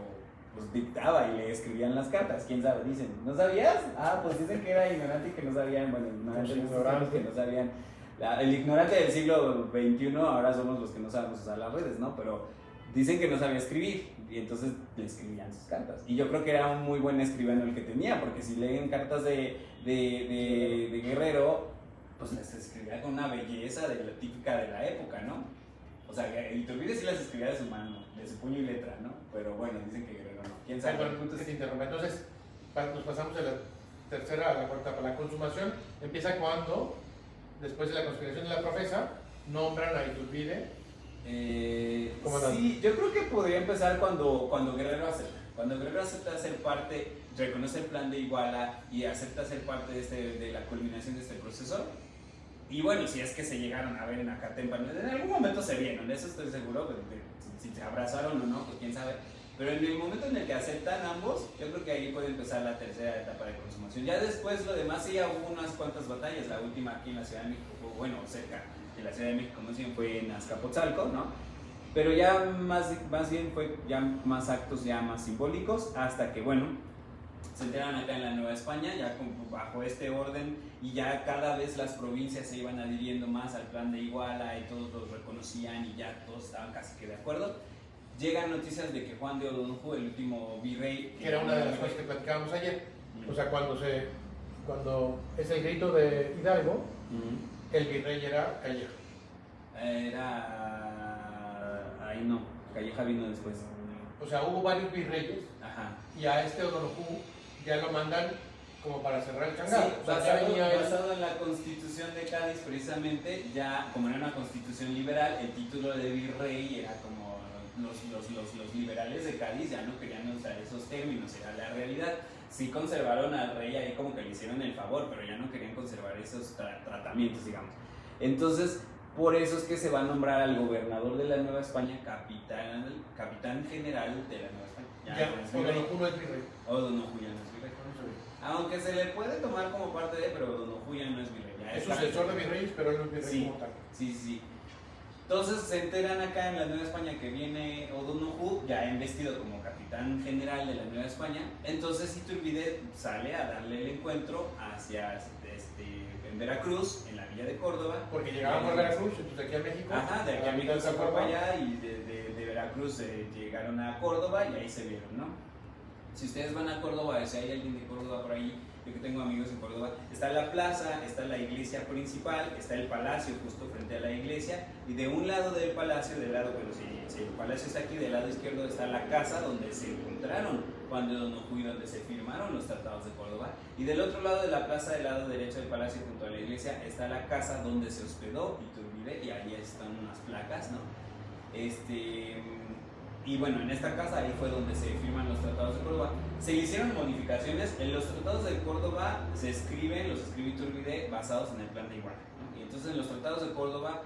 pues dictaba y le escribían las cartas. ¿Quién sabe? Dicen, ¿no sabías? Pues dicen que era ignorante y que no sabían, bueno, ignorante que no sabían. El ignorante del siglo XXI ahora somos los que no sabemos usar las redes, ¿no? Pero dicen que no sabía escribir y entonces le escribían sus cartas. Y yo creo que era un muy buen escribano el que tenía, porque si leen cartas de Guerrero, pues les escribía con una belleza típica de la época, ¿no? O sea, Iturbide sí las escribía de su mano, de su puño y letra, ¿no? Pero bueno, dicen que Guerrero no. ¿Quién sabe? Bueno, que te interrumpa. Entonces, nos pasamos de la tercera a la cuarta. Para la consumación empieza cuando, después de la conspiración de la profesa, nombran a Iturbide. Sí, yo creo que podría empezar cuando Guerrero acepta. Cuando Guerrero acepta ser parte, reconoce el plan de Iguala y acepta ser parte de la culminación de este proceso. Y bueno, si es que se llegaron a ver en Acatempan, en algún momento se vieron, de eso estoy seguro, si se abrazaron o no, pues quién sabe. Pero en el momento en el que aceptan ambos, yo creo que ahí puede empezar la tercera etapa de consumación. Ya después lo demás sí hubo unas cuantas batallas, la última aquí en la Ciudad de México, bueno, cerca de la Ciudad de México, como decían, fue en Azcapotzalco, ¿no? Pero ya más bien fue ya más actos ya más simbólicos, hasta que, bueno, se enteraron acá en la Nueva España, ya bajo este orden, y ya cada vez las provincias se iban adhiriendo más al plan de Iguala y todos los reconocían y ya todos estaban casi que de acuerdo. Llegan noticias de que Juan de O'Donoju, el último virrey... Que era una de las cosas que platicábamos ayer. O sea, cuando es el grito de Hidalgo, el virrey era Calleja. Ahí no, Calleja vino después. o sea, hubo varios virreyes. Ajá. Y a este O'Donoghue ya lo mandan como para cerrar el changarro. Sí, O sea, ya venía él. basado en la Constitución de Cádiz, precisamente, ya como era una constitución liberal, el título de virrey era como los liberales de Cádiz ya no querían usar esos términos, era la realidad. Sí conservaron al rey ahí como que le hicieron el favor, pero ya no querían conservar esos tratamientos, digamos. Entonces, por eso es que se va a nombrar al gobernador de la Nueva España capitán general de la Nueva España. Ya, O'Donoghue no es virrey. O'Donoghue ya no es virrey. Aunque se le puede tomar como parte de, pero O'Donoghue ya no es virrey. Es sucesor de virreyes, pero él no es virrey sí, como tal. Sí. Entonces se enteran acá en la Nueva España que viene O'Donoghue, ya investido como capitán general de la Nueva España. Entonces Iturbide sale a darle el encuentro hacia en Veracruz, en la villa de Córdoba. Porque llegaban por Veracruz, entonces aquí a México. Ajá, de aquí a México se fue para allá y de Veracruz llegaron a Córdoba y ahí se vieron, ¿no? Si ustedes van a Córdoba, si hay alguien de Córdoba por ahí, yo que tengo amigos en Córdoba, está la plaza, está la iglesia principal, está el palacio justo frente a la iglesia, y de un lado del palacio, si el palacio está aquí, del lado izquierdo está la casa donde se encontraron Juan de O'Donoghue, donde se firmaron los tratados de Córdoba, y del otro lado de la plaza, del lado derecho del palacio junto a la iglesia, está la casa donde se hospedó Iturbide, y ahí están unas placas, ¿no? Y bueno, en esta casa ahí fue donde se firman los tratados de Córdoba. Se le hicieron modificaciones. En los tratados de Córdoba los escribe Iturbide basados en el plan de Iguala, ¿no? Y entonces en los tratados de Córdoba,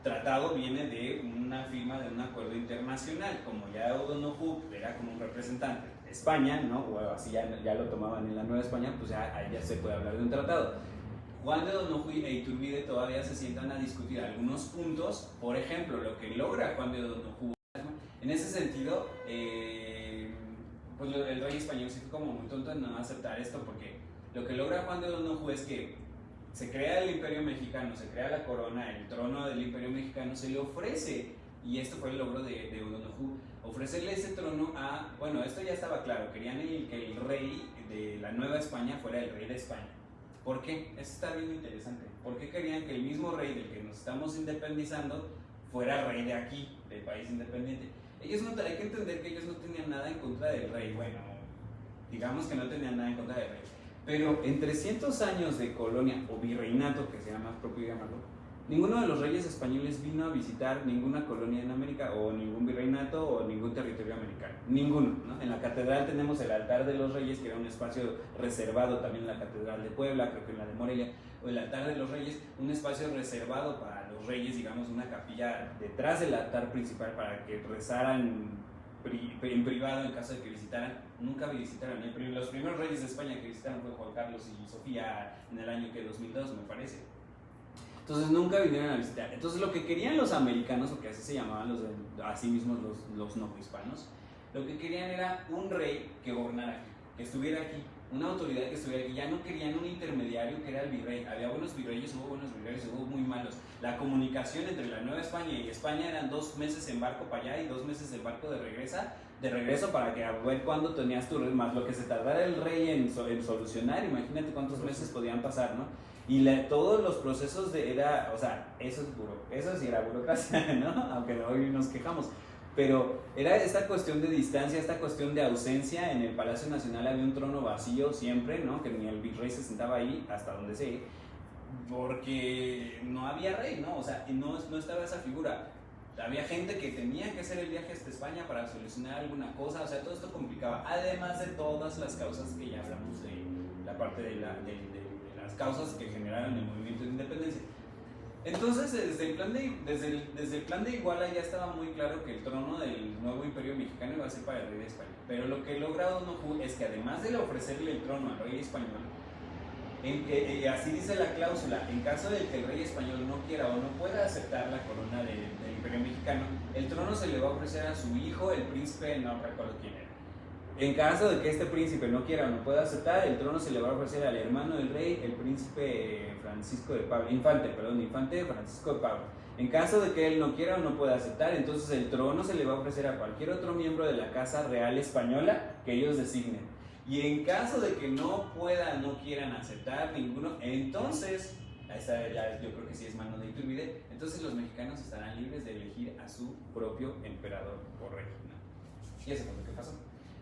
tratado viene de una firma de un acuerdo internacional. Como ya O'Donoghue era como un representante de España, ¿no? O así ya lo tomaban en la Nueva España, pues ahí ya se puede hablar de un tratado. Juan de O'Donoghue e Iturbide todavía se sientan a discutir algunos puntos. Por ejemplo, lo que logra Juan de O'Donoghue. En ese sentido, pues el rey español sí fue como muy tonto en no aceptar esto, porque lo que logra Juan de O'Donoghue es que se crea el Imperio Mexicano, se crea la corona, el trono del Imperio Mexicano se le ofrece, y esto fue el logro de O'Donoghue, ofrecerle ese trono a, bueno, esto ya estaba claro, querían que el rey de la Nueva España fuera el rey de España. ¿Por qué? Eso está bien interesante. ¿Por qué querían que el mismo rey del que nos estamos independizando fuera rey de aquí, del país independiente? Hay que entender que ellos no tenían nada en contra del rey. Bueno, digamos que no tenían nada en contra del rey, pero en 300 años de colonia o virreinato, que sea más propio llamarlo, ninguno de los reyes españoles vino a visitar ninguna colonia en América, o ningún virreinato, o ningún territorio americano. Ninguno, ¿no? En la catedral tenemos el altar de los reyes, que era un espacio reservado también en la catedral de Puebla, creo que en la de Morelia, o el altar de los reyes, un espacio reservado para los reyes, digamos una capilla detrás del altar principal para que rezaran en privado en caso de que visitaran. Nunca visitaron. Los primeros reyes de España que visitaron fue Juan Carlos y Sofía en el año 2002, me parece. Entonces nunca vinieron a visitar. Entonces lo que querían los americanos, porque así se llamaban así mismos los no hispanos, lo que querían era un rey que gobernara aquí, que estuviera aquí, una autoridad que estuviera aquí. Ya no querían un intermediario que era el virrey. Había buenos virreyes, hubo muy malos. La comunicación entre la Nueva España y España eran 2 meses en barco para allá y 2 meses en barco de regreso para que a ver cuándo tenías tu rey, más lo que se tardara el rey en solucionar. Imagínate cuántos meses podían pasar, ¿no? Y todos los procesos eso sí era burocracia, ¿no? Aunque hoy nos quejamos. Pero era esta cuestión de distancia, esta cuestión de ausencia. En el Palacio Nacional había un trono vacío siempre, ¿no? Que ni el virrey se sentaba ahí, hasta donde sé, porque no había rey, ¿no? O sea, no estaba esa figura. Había gente que tenía que hacer el viaje hasta España para solucionar alguna cosa. O sea, todo esto complicaba. Además de todas las causas que ya hablamos de la parte de las causas que generaron el movimiento de independencia. Entonces, desde el plan de Iguala ya estaba muy claro que el trono del nuevo imperio mexicano iba a ser para el rey de España. Pero lo que logra O'Donoghue es que, además de ofrecerle el trono al rey español, así dice la cláusula, en caso de que el rey español no quiera o no pueda aceptar la corona del imperio mexicano, el trono se le va a ofrecer a su hijo, el príncipe, no recuerdo quién era. En caso de que este príncipe no quiera o no pueda aceptar, el trono se le va a ofrecer al hermano del rey, el príncipe infante Francisco de Pablo. En caso de que él no quiera o no pueda aceptar, entonces el trono se le va a ofrecer a cualquier otro miembro de la Casa Real Española que ellos designen. Y en caso de que no quieran aceptar ninguno, entonces, esta ya yo creo que sí es mano de Iturbide, entonces los mexicanos estarán libres de elegir a su propio emperador o rey, ¿no? Y eso fue lo que pasó.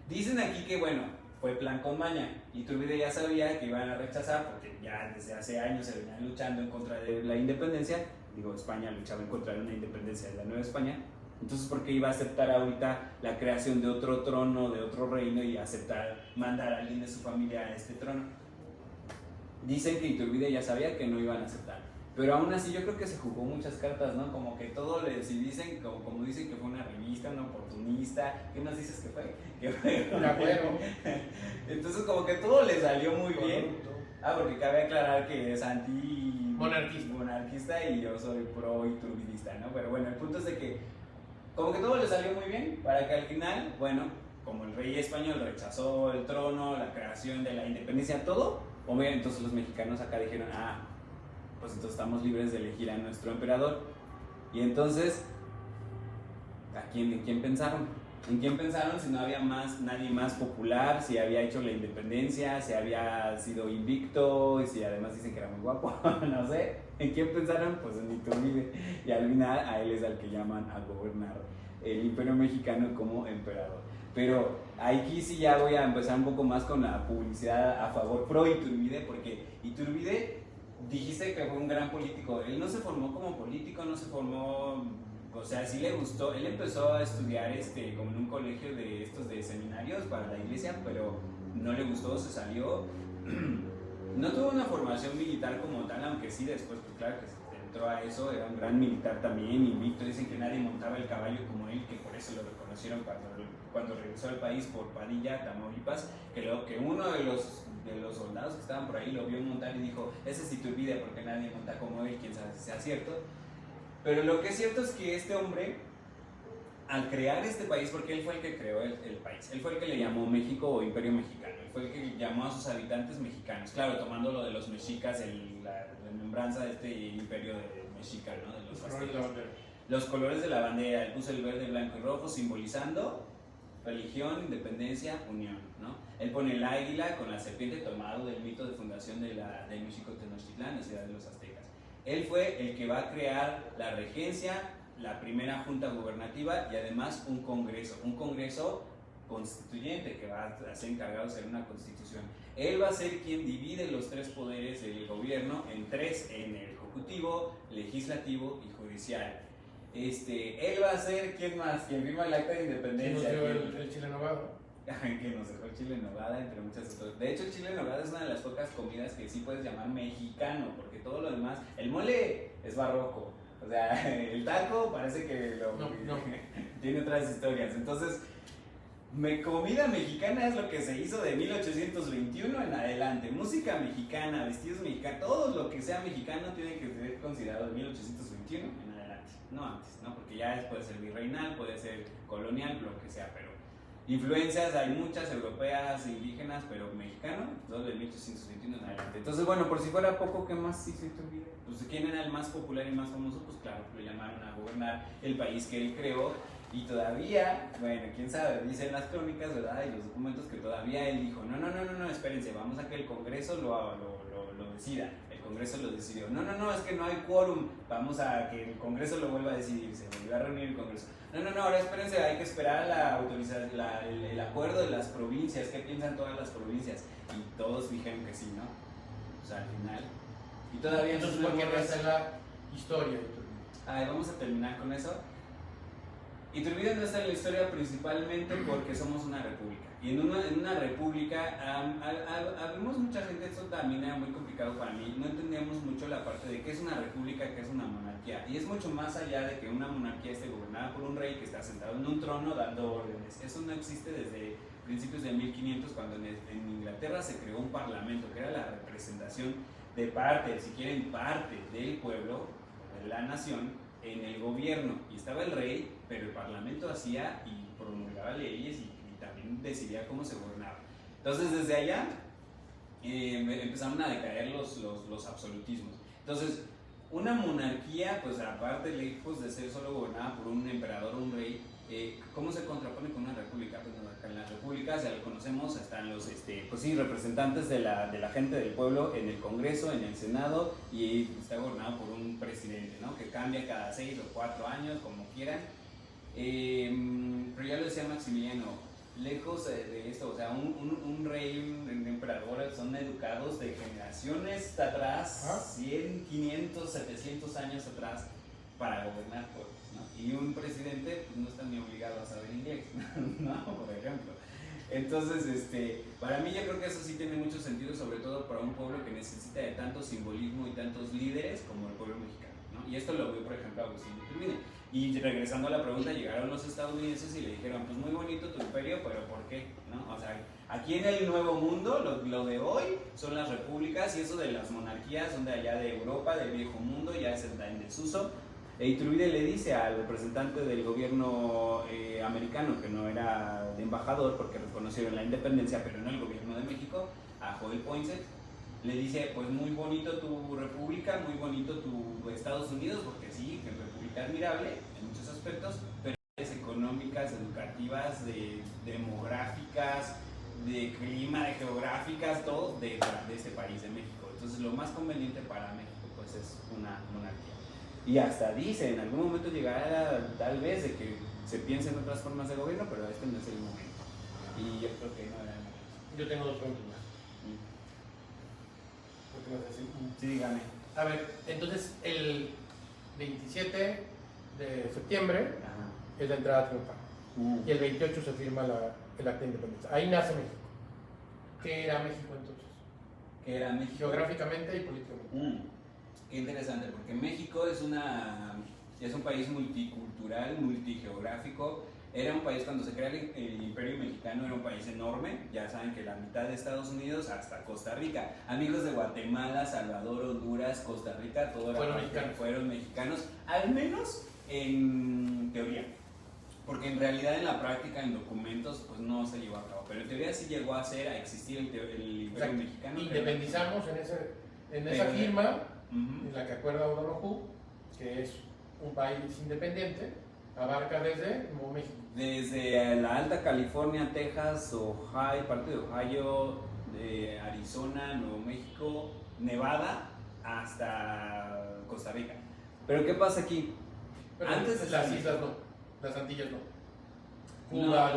Dicen aquí que, bueno, fue plan con maña. Iturbide ya sabía que iban a rechazar porque ya desde hace años se venían luchando en contra de la independencia. Digo, España luchaba en contra de una independencia de la Nueva España. Entonces, ¿por qué iba a aceptar ahorita la creación de otro trono, de otro reino y aceptar mandar a alguien de su familia a este trono? Dicen que Iturbide ya sabía que no iban a aceptar. Pero aún así yo creo que se jugó muchas cartas, ¿no? Como que todo si dicen, como dicen que fue una revista, un oportunista, ¿qué más dices que fue? Que fue un acuerdo. Entonces como que todo le salió muy bien. Corrupto. Porque cabe aclarar que es Monarquista. y yo soy pro iturbidista, ¿no? Pero bueno, el punto es de que como que todo le salió muy bien para que al final, bueno, como el rey español rechazó el trono, la creación de la independencia, todo, obviamente entonces los mexicanos acá dijeron, pues entonces estamos libres de elegir a nuestro emperador. Y entonces, ¿en quién pensaron? ¿En quién pensaron si no había nadie más popular, si había hecho la independencia, si había sido invicto, y si además dicen que era muy guapo? No sé. ¿En quién pensaron? Pues en Iturbide. Y al final a él es al que llaman a gobernar el imperio mexicano como emperador. Pero aquí sí ya voy a empezar un poco más con la publicidad a favor pro Iturbide, porque Iturbide dijiste que fue un gran político. Él no se formó como político, no se formó, o sea, sí le gustó. Él empezó a estudiar como en un colegio de estos de seminarios para la iglesia, pero no le gustó, se salió. No tuvo una formación militar como tal, aunque sí después, pues claro que se entró a eso, era un gran militar también, invicto. Dicen que nadie montaba el caballo como él, que por eso lo reconocieron cuando regresó al país por Padilla, Tamaulipas, que uno de los soldados que estaban por ahí lo vio montar y dijo, ese es Iturbide porque nadie monta como él, quién sabe si sea cierto. Pero lo que es cierto es que este hombre, al crear este país, porque él fue el que creó el país, él fue el que le llamó México o Imperio Mexicano, él fue el que llamó a sus habitantes mexicanos, claro, tomando lo de los mexicas, la remembranza de este imperio mexica, ¿no? De los aztecas. Los colores de la bandera, él puso el verde, blanco y rojo, simbolizando religión, independencia, unión, ¿no? Él pone el águila con la serpiente tomado del mito de fundación de México Tenochtitlán, la ciudad de los aztecas. Él fue el que va a crear la regencia, la primera junta gubernativa y además un congreso constituyente que va a ser encargado de hacer una constitución. Él va a ser quien divide los tres poderes del gobierno en tres, en el ejecutivo, legislativo y judicial. Él va a ser, ¿quién más? Quien firma el acta de independencia. El chile nogado. Que nos dejó el chile en nogada, entre muchas otras. De hecho, el chile en nogada es una de las pocas comidas que sí puedes llamar mexicano, porque todo lo demás, el mole es barroco. O sea, el taco parece que tiene otras historias. Entonces, comida mexicana es lo que se hizo de 1821 en adelante. Música mexicana, vestidos mexicanos, todo lo que sea mexicano tiene que ser considerado de 1821 en adelante. No antes, ¿no? Porque ya puede ser virreinal, puede ser colonial, lo que sea, pero influencias hay muchas, europeas, indígenas, pero mexicano, todo de 1821 en adelante. Entonces, bueno, por si fuera poco, ¿qué más hizo Iturbide? Pues, ¿quién era el más popular y más famoso? Pues claro, lo llamaron a gobernar el país que él creó. Y todavía, bueno, quién sabe, dicen las crónicas, ¿verdad? Y los documentos que todavía él dijo, no, espérense, vamos a que el Congreso lo decida. El Congreso lo decidió. No, es que no hay quórum, vamos a que el Congreso lo vuelva a decidir. Se volvió a reunir el Congreso. No, ahora espérense, hay que esperar la autorización, el acuerdo de las provincias, ¿qué piensan todas las provincias? Y todos dijeron que sí, ¿no? O sea, al final. Y todavía entonces, ¿por qué no está la historia? Vamos a terminar con eso. Iturbide no está en la historia principalmente porque somos una república. Y en una república, habemos mucha gente, esto también era muy complicado para mí, no entendíamos mucho la parte de qué es una república, qué es una monarquía. Y es mucho más allá de que una monarquía esté gobernada por un rey que está sentado en un trono dando órdenes. Eso no existe desde principios de 1500, cuando en Inglaterra se creó un parlamento, que era la representación de parte, si quieren, parte del pueblo, de la nación, en el gobierno. Y estaba el rey, pero el parlamento hacía y promulgaba leyes y también decidía cómo se gobernaba. Entonces, desde allá empezaron a decaer los absolutismos. Entonces, una monarquía, pues aparte lejos de ser solo gobernada por un emperador o un rey, ¿cómo se contrapone con una república? Pues en la república ya lo conocemos, están los pues sí, representantes de la gente del pueblo en el Congreso, en el Senado, y está gobernado por un presidente, ¿no? Que cambia cada 6 o 4 años, como quieran. Pero ya lo decía Maximiliano, lejos de esto, o sea, un rey, un emperador son educados de generaciones atrás, 100, 500, 700 años atrás, para gobernar pueblos, ¿no? Y un presidente pues, no está ni obligado a saber inglés, ¿no? Por ejemplo. Entonces, para mí yo creo que eso sí tiene mucho sentido, sobre todo para un pueblo que necesita de tanto simbolismo y tantos líderes como el pueblo mexicano, ¿no? Y esto lo veo, por ejemplo, a Agustín Iturbide. Y regresando a la pregunta, llegaron los estadounidenses y le dijeron, pues muy bonito tu imperio, pero ¿por qué? ¿No? O sea, aquí en el Nuevo Mundo, lo de hoy son las repúblicas y eso de las monarquías son de allá de Europa, del Viejo Mundo, ya está en desuso. E Iturbide le dice al representante del gobierno americano, que no era de embajador porque reconocieron la independencia, pero no el gobierno de México, a Joel Poinsett, le dice, pues muy bonito tu república, muy bonito tu Estados Unidos, porque sí, que república admirable en muchos aspectos, pero económicas, educativas, demográficas, de clima, de geográficas, todo de este país, de México. Entonces lo más conveniente para México pues es una monarquía. Y hasta dice, en algún momento llegará tal vez de que se piense en otras formas de gobierno, pero este no es el momento. Y yo creo que no era el momento. Yo tengo dos preguntas más. ¿Qué vas a decir? Sí, dígame. A ver, entonces el 27 de septiembre es la entrada triunfal. Y el 28 se firma el acta de independencia. Ahí nace México. ¿Qué era México entonces? ¿Qué era México? Geográficamente y políticamente. Qué interesante, porque México es un país multicultural, multigeográfico. Era un país, cuando se crea el Imperio Mexicano, era un país enorme. Ya saben que la mitad de Estados Unidos hasta Costa Rica. Amigos de Guatemala, Salvador, Honduras, Costa Rica, fueron mexicanos, al menos en teoría. Porque en realidad en la práctica, en documentos, pues no se llevó a cabo. Pero en teoría sí llegó a existir el Imperio Mexicano. Independizamos en esa firma, en la que acuerda O'Donoghue, que es un país independiente, abarca desde Nuevo México. Desde la Alta California, Texas, Ohio, parte de Ohio, de Arizona, Nuevo México, Nevada, hasta Costa Rica. Pero ¿qué pasa aquí? Pero antes de las islas no, las Antillas no. Cuba,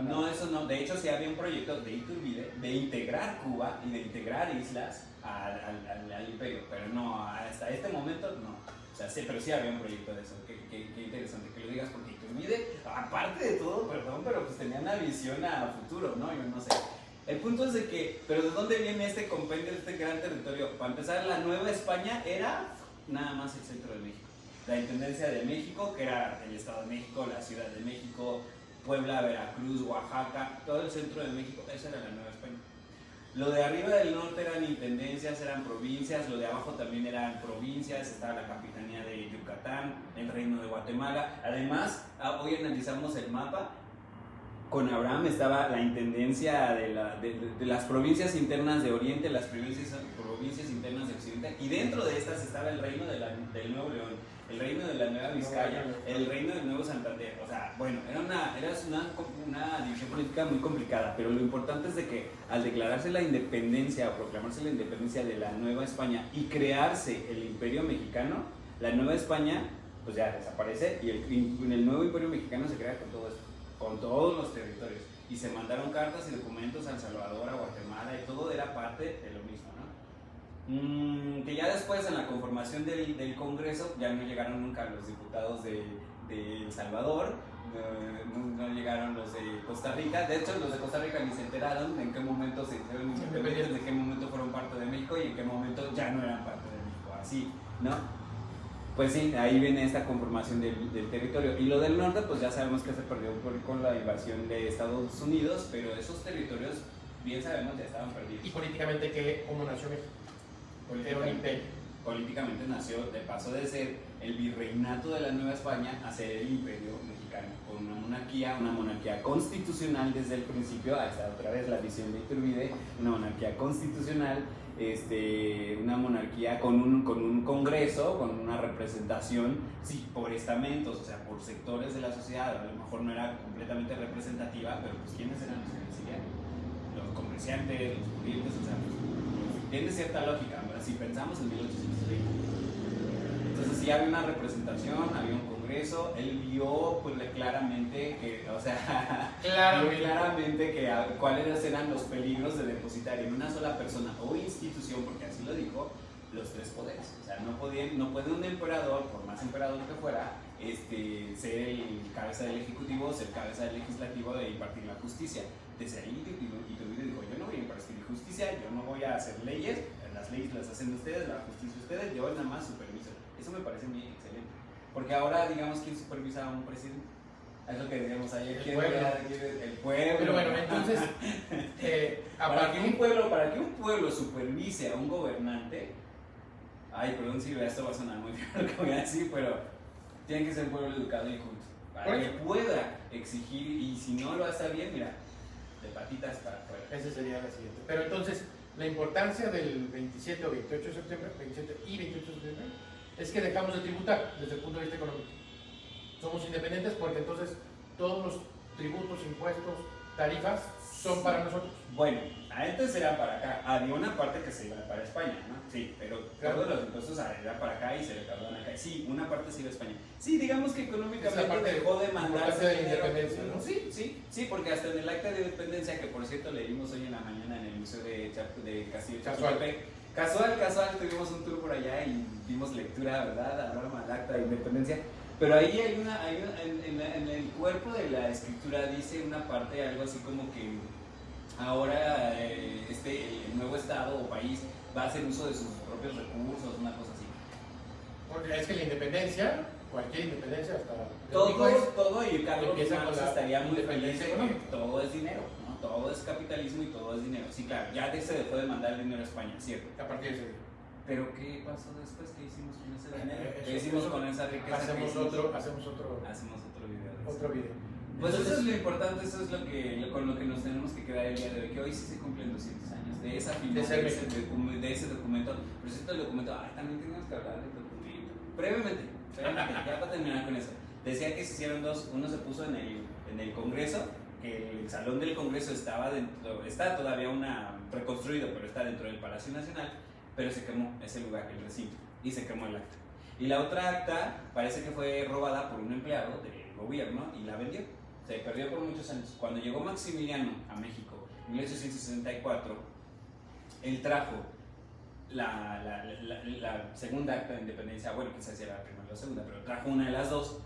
no, eso no. De hecho, sí había un proyecto de Iturbide de integrar Cuba y de integrar islas al imperio, pero no, hasta este momento no. O sea, sí, pero sí había un proyecto de eso. Qué interesante que lo digas, porque Iturbide, aparte de todo, perdón, pero pues tenía una visión a futuro, ¿no? Yo no sé. El punto es de que, pero ¿de dónde viene este compendio, este gran territorio? Para empezar, la Nueva España era nada más el centro de México. La Intendencia de México, que era el Estado de México, la Ciudad de México, Puebla, Veracruz, Oaxaca, todo el centro de México, esa era la Nueva España. Lo de arriba del norte eran intendencias, eran provincias, lo de abajo también eran provincias, estaba la capitanía de Yucatán, el reino de Guatemala. Además, hoy analizamos el mapa, con Abraham estaba la intendencia de las provincias internas de Oriente, las provincias internas de Occidente, y dentro de estas estaba el reino del Nuevo León, el reino de la Nueva Vizcaya, el reino del Nuevo Santander. O sea, bueno, era una división política muy complicada, pero lo importante es de que al declararse la independencia o proclamarse la independencia de la Nueva España y crearse el Imperio Mexicano, la Nueva España pues ya desaparece y el nuevo Imperio Mexicano se crea con todo esto, con todos los territorios, y se mandaron cartas y documentos a El Salvador, a Guatemala, y todo era parte de lo mismo, ¿no? Que ya después en la conformación del Congreso ya no llegaron nunca los diputados de El Salvador, no llegaron los de Costa Rica. De hecho, los de Costa Rica ni se enteraron en qué momento se hicieron independientes, en qué momento fueron parte de México y en qué momento ya no eran parte de México, así, ¿no? Pues sí, ahí viene esta conformación del territorio. Y lo del norte, pues ya sabemos que se perdió con la invasión de Estados Unidos, pero esos territorios, bien sabemos, ya estaban perdidos. ¿Y políticamente cómo nació México? Era un imperio. Políticamente nació, de paso de ser el virreinato de la Nueva España a ser el imperio mexicano, con una monarquía constitucional desde el principio. Ahí está otra vez la visión de Iturbide, una monarquía constitucional, una monarquía con un congreso, con una representación, sí, por estamentos, o sea, por sectores de la sociedad. A lo mejor no era completamente representativa, pero pues ¿quiénes eran los que decidían? Los comerciantes, los pudientes, o sea, pues, tiene cierta lógica, ¿verdad? Si pensamos en 1820. Entonces sí había una representación, había un congreso, él vio pues claramente que, o sea, claramente que cuáles eran los peligros de depositar en una sola persona o institución, porque así lo dijo, los tres poderes. O sea, no puede un emperador, por más emperador que fuera, ser el cabeza del ejecutivo, ser cabeza del legislativo de impartir la justicia. Desde ahí Iturbide dijo, yo no voy a impartir justicia, yo no voy a hacer leyes, las leyes las hacen ustedes, la justicia ustedes, yo nada más superviso. Eso me parece muy excelente. Porque ahora, digamos, ¿quién supervisa a un presidente? Es lo que decíamos ayer, el pueblo. Pero bueno, entonces, para que un pueblo supervise a un gobernante, ay, perdón si esto va a sonar muy bien lo que voy a decir, pero tiene que ser un pueblo educado y culto. Para que pueda exigir, y si no lo hace bien, mira, de patitas para afuera. Esa sería la siguiente. Pero entonces, la importancia del 27 o 28 de septiembre, 27 y 28 de septiembre, es que dejamos de tributar desde el punto de vista económico. Somos independientes porque entonces todos los tributos, impuestos, tarifas son para nosotros. Bueno, antes era para acá, había una parte que se iba para España, ¿no? Sí, pero claro, todos los impuestos eran para acá y se recaudaban acá. Sí, una parte se iba a España. Sí, digamos que económicamente es la parte dejó de mandarse de la independencia, ¿no? Sí, porque hasta en el acta de independencia, que por cierto leímos hoy en la mañana en el Museo de Castillo de Chapultepec, casual, tuvimos un tour por allá y dimos lectura, ¿verdad? Al acta de independencia. Pero ahí en el cuerpo de la escritura dice una parte, algo así como que ahora el nuevo estado o país va a hacer uso de sus propios recursos, una cosa así. Porque es que la independencia, cualquier independencia, hasta todo y Carlos Marx estaría muy feliz de que todo es dinero, ¿no? Todo es capitalismo y todo es dinero. Sí, claro, ya se dejó de mandar el dinero a España, ¿cierto? A partir de ese día. Pero ¿qué pasó después? ¿Qué hicimos con ese dinero? ¿Qué hicimos con esa riqueza? Hacemos otro video. Otro video. Pues eso es lo importante, eso es con lo que nos tenemos que quedar el día de hoy, que hoy sí se cumplen 200 años de esa firma, de ese documento. Por cierto, el documento, también tenemos que hablar del documento. Brevemente, ya para terminar con eso. Decía que se hicieron dos, uno se puso en el Congreso, que el Salón del Congreso está todavía reconstruido, pero está dentro del Palacio Nacional, pero se quemó ese lugar, el recinto, y se quemó el acta. Y la otra acta parece que fue robada por un empleado del gobierno y la vendió. Se perdió por muchos años. Cuando llegó Maximiliano a México en 1864, él trajo la segunda acta de independencia, bueno, quizás era la primera o la segunda, pero trajo una de las dos,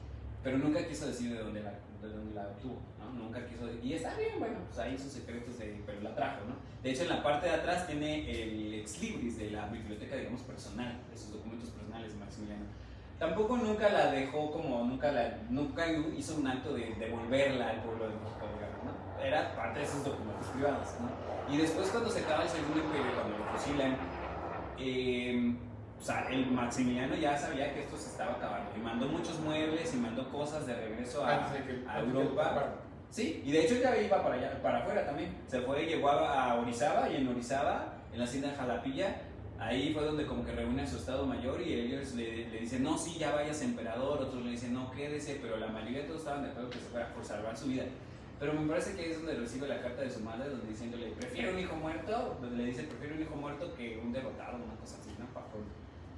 pero nunca quiso decir de dónde la obtuvo, ¿no? Nunca quiso decir, y está bien, bueno, pues ahí sus secretos, pero la trajo, ¿no? De hecho, en la parte de atrás tiene el ex libris de la biblioteca, digamos, personal, de sus documentos personales de Maximiliano. Tampoco nunca la dejó nunca hizo un acto de devolverla al pueblo de México, digamos, ¿no? Era parte de sus documentos privados, ¿no? Y después cuando se acaba el Segundo Imperio, cuando lo fusilan, o sea, el Maximiliano ya sabía que esto se estaba acabando y mandó muchos muebles y mandó cosas de regreso a Europa. Sí, y de hecho ya iba para afuera también. Se fue, llegó a Orizaba, y en Orizaba, en la hacienda de Jalapilla, ahí fue donde como que reúne a su estado mayor y ellos le dicen, no, sí, ya vayas emperador, otros le dicen, no, quédese, pero la mayoría de todos estaban de acuerdo que se fuera por salvar su vida. Pero me parece que ahí es donde recibe la carta de su madre, donde diciéndole, prefiero un hijo muerto, donde le dice, prefiero un hijo muerto que un derrotado, una cosa así, ¿no?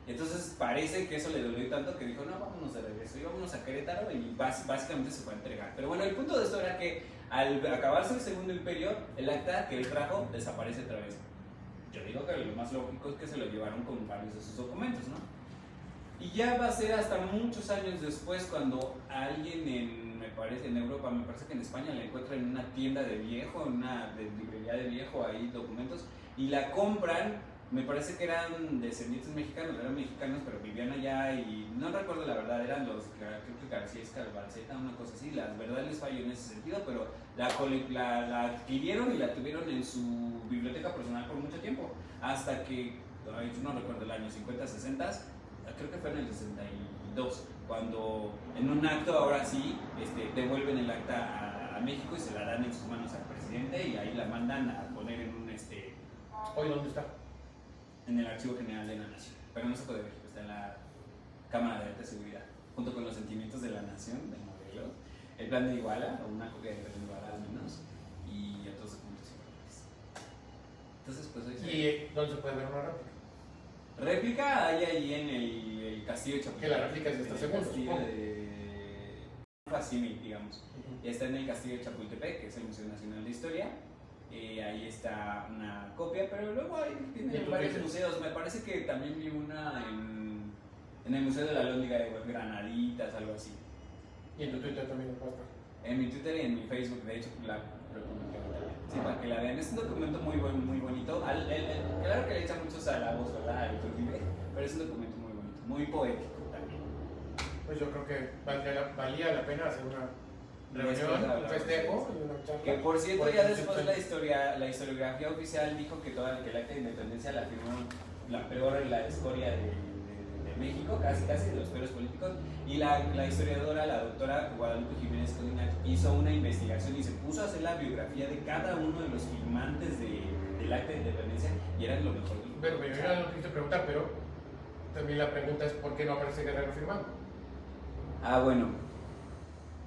Entonces parece que eso le dolió tanto que dijo, no, vámonos de regreso, y vámonos a Querétaro, y básicamente se fue a entregar. Pero bueno, el punto de esto era que al acabarse el Segundo Imperio, el acta que él trajo desaparece otra vez. Yo digo que lo más lógico es que se lo llevaron con varios de sus documentos, ¿no? Y ya va a ser hasta muchos años después cuando alguien en Europa, me parece que en España, la encuentra en una tienda de viejo, en una librería de viejo, ahí documentos, y la compran. Me parece que eran descendientes mexicanos, eran mexicanos, pero vivían allá y no recuerdo la verdad, eran creo que García Escalbarceta, una cosa así. La verdad les falló en ese sentido, pero la adquirieron y la tuvieron en su biblioteca personal por mucho tiempo. Hasta que, yo no recuerdo el año, 50, 60, creo que fue en el 62, cuando en un acto, ahora sí, devuelven el acta a México y se la dan en sus manos al presidente y ahí la mandan a poner en un... ¿Hoy dónde está? En el Archivo General de la Nación, pero no se puede ver, está en la Cámara de Alta Seguridad, junto con los sentimientos de la nación, de Morelos, el plan de Iguala, o una copia del plan de Iguala al menos, y otros documentos importantes. Entonces, pues hoy ¿Y dónde se puede ver una réplica? Réplica hay ahí en el castillo de Chapultepec. Que la réplica es de esta segunda, castillo supongo. de Facimi, digamos. Y está en el castillo de Chapultepec, que es el Museo Nacional de Historia. Ahí está una copia, pero luego tiene varios museos. Me parece que también vi una en el Museo de la Lóndiga de Granaditas, algo así. Y en tu Twitter también lo puedes ver. En mi Twitter y en mi Facebook, de hecho, la republiqué también. Sí, para que la vean. Es un documento muy bonito. Claro que le echa muchos halagos, ¿verdad? Al Iturbide, pero es un documento muy bonito, muy poético también. Pues yo creo que valía la pena hacer una reunión, un festejo y una charla. Que por cierto, ya después la historiografía oficial dijo que que el acta de independencia la firmó la peor, la escoria de México, casi de los peores políticos, y la historiadora, la doctora Guadalupe Jiménez Codina, hizo una investigación y se puso a hacer la biografía de cada uno de los firmantes del acta de independencia y eran lo mejor. Pero yo ya no quise preguntar, pero también la pregunta es ¿por qué no aparece Guerrero firmando? Bueno,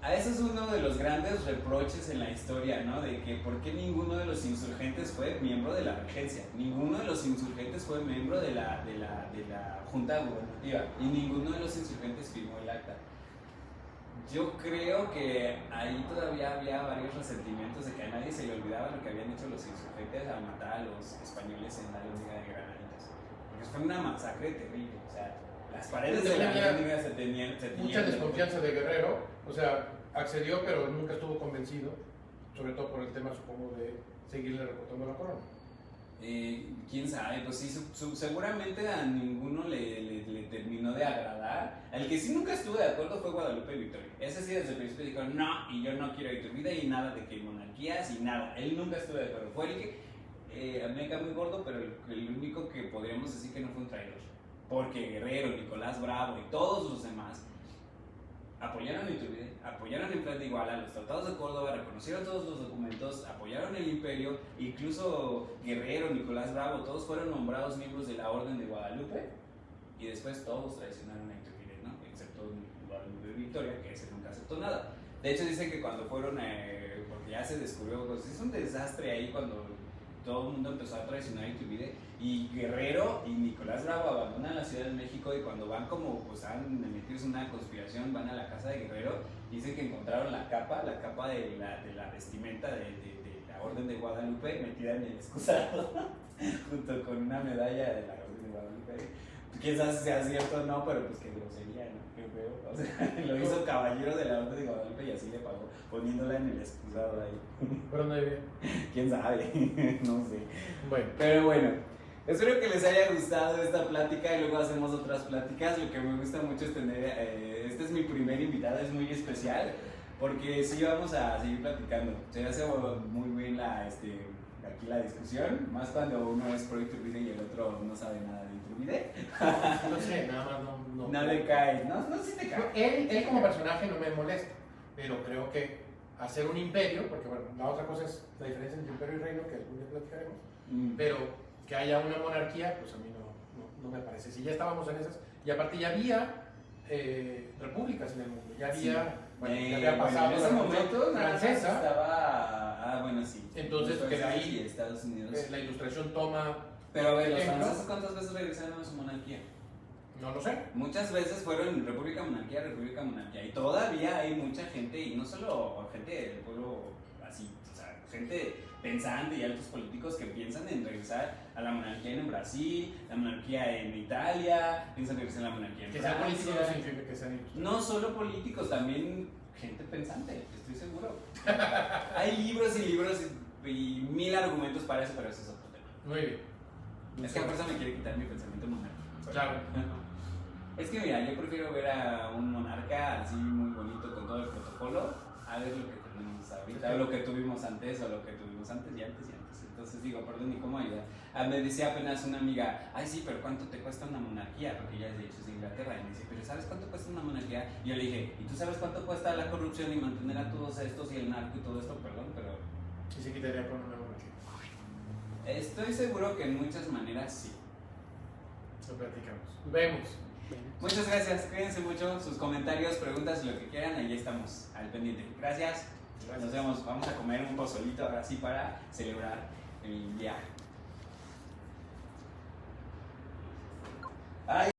eso es uno de los grandes reproches en la historia, ¿no? De que por qué ninguno de los insurgentes fue miembro de la regencia, ninguno de los insurgentes fue miembro de la junta gubernativa y ninguno de los insurgentes firmó el acta. Yo creo que ahí todavía había varios resentimientos de que a nadie se le olvidaba lo que habían hecho los insurgentes al matar a los españoles en la Lóndiga de Granaditas. Porque fue una masacre terrible, o sea, las paredes de la Lóndiga se tenían mucha desconfianza de Guerrero, o sea, accedió pero nunca estuvo convencido, sobre todo por el tema, supongo, de seguirle reportando la corona. Quién sabe, pues sí, seguramente a ninguno le terminó de agradar. El que sí nunca estuvo de acuerdo fue Guadalupe Victoria. Ese sí desde el principio dijo, no, y yo no quiero Iturbide y nada de que monarquías y nada. Él nunca estuvo de acuerdo. Fue el que, me cae muy gordo, pero el único que podríamos decir que no fue un traidor. Porque Guerrero, Nicolás Bravo y todos los demás apoyaron a Iturbide, apoyaron el plan de Iguala, los tratados de Córdoba, reconocieron todos los documentos, apoyaron el imperio, incluso Guerrero, Nicolás Bravo, todos fueron nombrados miembros de la Orden de Guadalupe y después todos traicionaron a Iturbide, ¿no? Excepto Guadalupe Victoria, que ese nunca aceptó nada. De hecho dicen que cuando fueron, porque ya se descubrió, pues es un desastre ahí cuando todo el mundo empezó a traicionar a Iturbide y Guerrero y Nicolás Bravo abandonan la Ciudad de México y cuando van como pues han metido una conspiración, van a la casa de Guerrero y dicen que encontraron la capa de la vestimenta de la Orden de Guadalupe metida en el excusado junto con una medalla de la Orden de Guadalupe. Quién sabe si sea cierto o no, pero pues qué grosería, ¿no? Qué feo. O sea, lo hizo caballero de la Orden de Guadalupe y así le pagó, poniéndola en el excusado ahí. ¿Por dónde vive? Quién sabe, no sé. Bueno. Pero bueno, espero que les haya gustado esta plática y luego hacemos otras pláticas. Lo que me gusta mucho es tener, este es mi primer invitado, es muy especial, porque sí vamos a seguir platicando. Se hace muy bien aquí la discusión, más cuando uno es pro Iturbide y el otro no sabe nada de Iturbide. No sé, nada más no. No le cae, no sí te cae. Él como personaje no me molesta, pero creo que hacer un imperio, porque bueno, la otra cosa es la diferencia entre imperio y reino, que algún día platicaremos, pero que haya una monarquía, pues a mí no me parece. Si ya estábamos en esas, y aparte ya había repúblicas en el mundo, ya había, ya había pasado en ese momento francesa. Estaba, bueno, sí. Entonces, que de ahí Estados Unidos. La ilustración toma. Pero a ver, ¿los franceses cuántas veces regresaron a su monarquía? No lo sé. Muchas veces fueron república, monarquía, y todavía hay mucha gente, y no solo gente del pueblo así, o sea, gente pensante y altos políticos que piensan en regresar a la monarquía en Brasil, la monarquía en Italia, piensan regresar a la monarquía en que Francia. Que sean políticos no significa que sean ilustrados. No solo políticos, también gente pensante, estoy seguro. Hay libros y libros y mil argumentos para eso, pero eso es otro tema. Muy bien. Es que a fuerza me quiere quitar mi pensamiento monárquico. Claro. Es que mira, yo prefiero ver a un monarca así muy bonito con todo el protocolo a ver lo que tenemos ahorita, o lo que tuvimos antes, o lo que tuvimos antes y antes y antes. Entonces digo, perdón, ni cómo ayudar. Me decía apenas una amiga, ay sí, pero ¿cuánto te cuesta una monarquía? Porque ella de hecho es de Inglaterra. Y me dice, pero ¿sabes cuánto cuesta una monarquía? Y yo le dije, ¿y tú sabes cuánto cuesta la corrupción y mantener a todos estos y el narco y todo esto? Perdón, pero... ¿Y se quitaría con una monarquía? Estoy seguro que en muchas maneras sí. Lo platicamos. Vemos. Muchas gracias, cuídense mucho, sus comentarios, preguntas, lo que quieran, ahí estamos al pendiente. Gracias. Nos vemos, vamos a comer un pozolito ahora sí para celebrar el viaje. Ay,